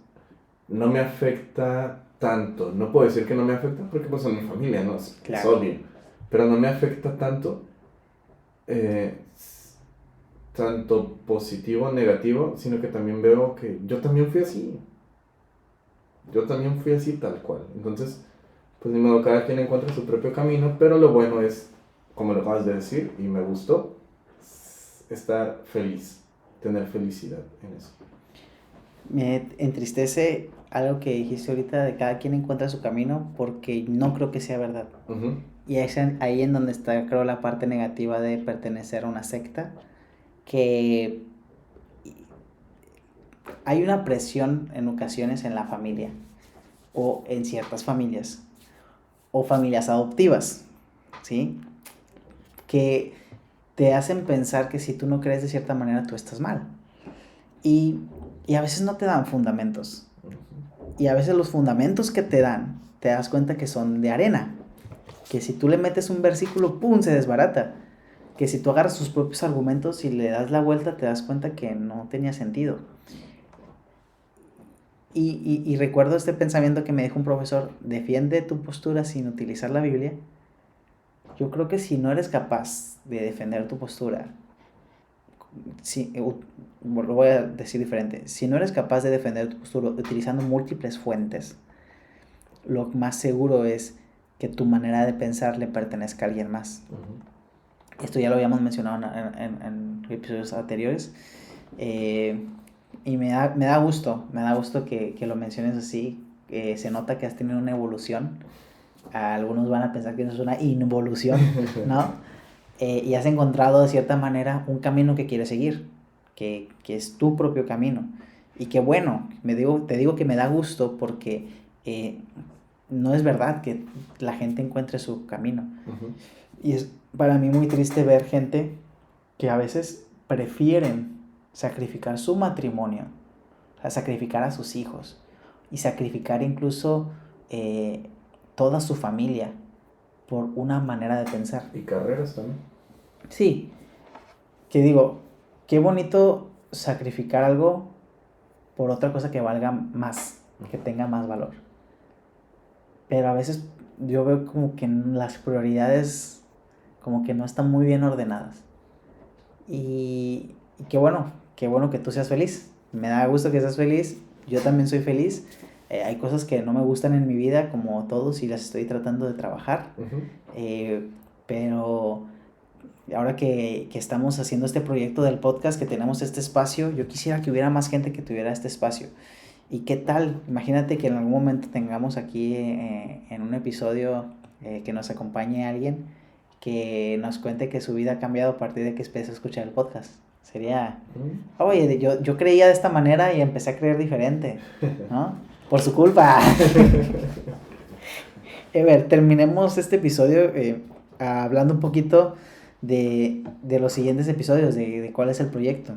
no me afecta tanto. No puedo decir que no me afecta porque pues son mi familia, ¿no? Es obvio. Pero no me afecta tanto, tanto positivo o negativo, sino que también veo que yo también fui así. Yo también fui así tal cual. Entonces, pues ni modo, cada quien encuentra su propio camino, pero lo bueno es, como lo acabas de decir, y me gustó, estar feliz, tener felicidad en eso. Me entristece algo que dijiste ahorita de cada quien encuentra su camino, porque no creo que sea verdad. Uh-huh. Y es ahí en donde está, creo, la parte negativa de pertenecer a una secta, que hay una presión en ocasiones en la familia, o en ciertas familias, o familias adoptivas, ¿sí? Que te hacen pensar que si tú no crees de cierta manera, tú estás mal. Y a veces no te dan fundamentos. Y a veces los fundamentos que te dan, te das cuenta que son de arena. Que si tú le metes un versículo, ¡pum!, se desbarata. Que si tú agarras tus propios argumentos y le das la vuelta, te das cuenta que no tenía sentido. Y recuerdo este pensamiento que me dijo un profesor: defiende tu postura sin utilizar la Biblia, Yo creo que si no eres capaz de defender tu postura, lo voy a decir diferente, si no eres capaz de defender tu postura utilizando múltiples fuentes, lo más seguro es que tu manera de pensar le pertenezca a alguien más. Esto ya lo habíamos mencionado en episodios anteriores. Y me da gusto que lo menciones así. Se nota que has tenido una evolución. Algunos van a pensar que eso es una involución, ¿no? Y has encontrado de cierta manera un camino que quieres seguir, que es tu propio camino. Y que bueno, te digo que me da gusto porque no es verdad que la gente encuentre su camino. Y es para mí muy triste ver gente que a veces prefieren sacrificar su matrimonio, o sea, sacrificar a sus hijos y sacrificar incluso toda su familia por una manera de pensar. Y carreras también. Sí, que digo, qué bonito sacrificar algo por otra cosa que valga más, que tenga más valor. Pero a veces yo veo como que las prioridades como que no están muy bien ordenadas. Y qué bueno que tú seas feliz. Me da gusto que seas feliz. Yo también soy feliz. Hay cosas que no me gustan en mi vida, como todos, y las estoy tratando de trabajar. Pero ahora que estamos haciendo este proyecto del podcast, que tenemos este espacio, yo quisiera que hubiera más gente que tuviera este espacio. ¿Y qué tal? Imagínate que en algún momento tengamos aquí en un episodio que nos acompañe alguien que nos cuente que su vida ha cambiado a partir de que empezó a escuchar el podcast. Sería, oye, yo creía de esta manera y empecé a creer diferente, ¿no? Por su culpa. A ver, terminemos este episodio hablando un poquito de los siguientes episodios, de cuál es el proyecto.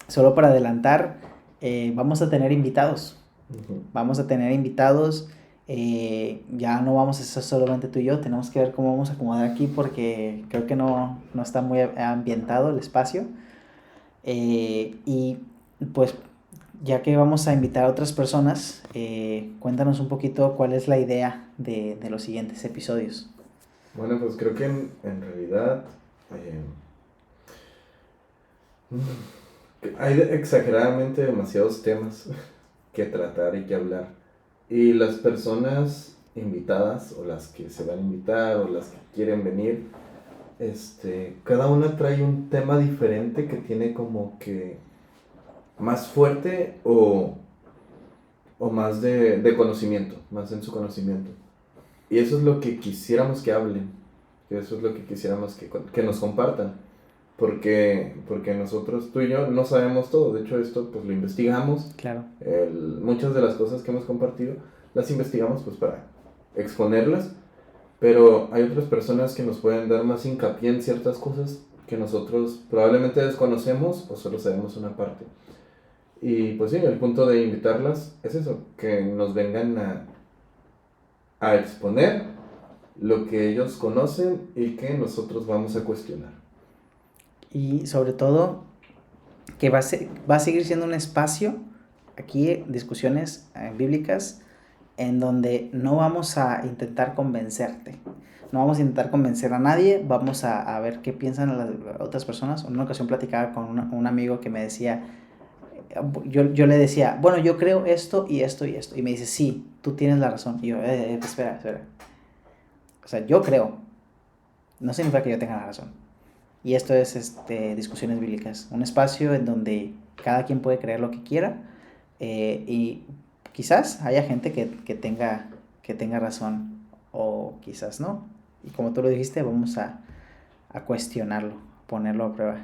Solo para adelantar, vamos a tener invitados. Vamos a tener invitados. Ya no vamos a ser solamente tú y yo. Tenemos que ver cómo vamos a acomodar aquí porque creo que no está muy ambientado el espacio. Y pues ya que vamos a invitar a otras personas, cuéntanos un poquito cuál es la idea de los siguientes episodios. Bueno, pues creo que en realidad hay exageradamente demasiados temas que tratar y que hablar. Y las personas invitadas, o las que se van a invitar, o las que quieren venir, cada una trae un tema diferente que tiene como que más fuerte o más de conocimiento, más en su conocimiento. Y eso es lo que quisiéramos que hablen, eso es lo que quisiéramos que nos compartan. Porque nosotros, tú y yo, no sabemos todo. De hecho, esto pues lo investigamos. Claro. Muchas de las cosas que hemos compartido las investigamos pues para exponerlas. Pero hay otras personas que nos pueden dar más hincapié en ciertas cosas que nosotros probablemente desconocemos o solo sabemos una parte. Y pues sí, el punto de invitarlas es eso, que nos vengan a exponer lo que ellos conocen y que nosotros vamos a cuestionar. Y sobre todo, que va a seguir siendo un espacio, aquí, discusiones bíblicas, en donde no vamos a intentar convencerte. No vamos a intentar convencer a nadie, vamos a ver qué piensan las otras personas. En una ocasión platicaba con un amigo que me decía, yo le decía, bueno, yo creo esto y esto y esto. Y me dice, sí, tú tienes la razón. Y yo, espera. O sea, yo creo. No significa que yo tenga la razón. Y esto es Discusiones Bíblicas, un espacio en donde cada quien puede creer lo que quiera y quizás haya gente que tenga razón o quizás no. Y como tú lo dijiste, vamos a cuestionarlo, ponerlo a prueba.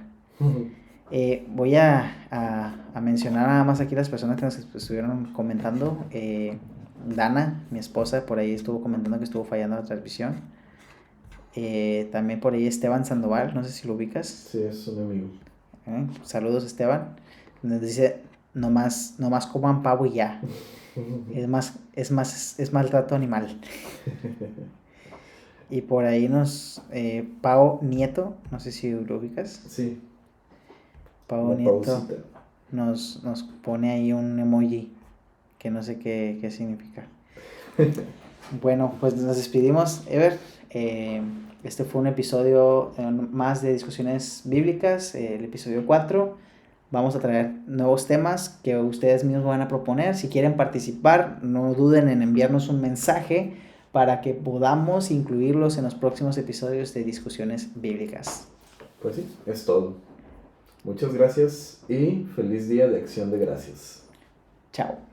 Voy a mencionar nada más aquí las personas que nos estuvieron comentando. Dana, mi esposa, por ahí estuvo comentando que estuvo fallando la transmisión. También por ahí Esteban Sandoval, no sé si lo ubicas. Sí, es un amigo. Saludos, Esteban. Nos dice, nomás coman pavo y ya. Es maltrato animal. Y por ahí Pau Nieto, no sé si lo ubicas. Sí. Pau Nieto nos pone ahí un emoji que no sé qué significa. Bueno, pues nos despedimos. Ever, Este fue un episodio más de discusiones bíblicas, el episodio 4. Vamos a traer nuevos temas que ustedes mismos van a proponer. Si quieren participar, no duden en enviarnos un mensaje para que podamos incluirlos en los próximos episodios de discusiones bíblicas. Pues sí, es todo. Muchas gracias y feliz día de Acción de Gracias. Chao.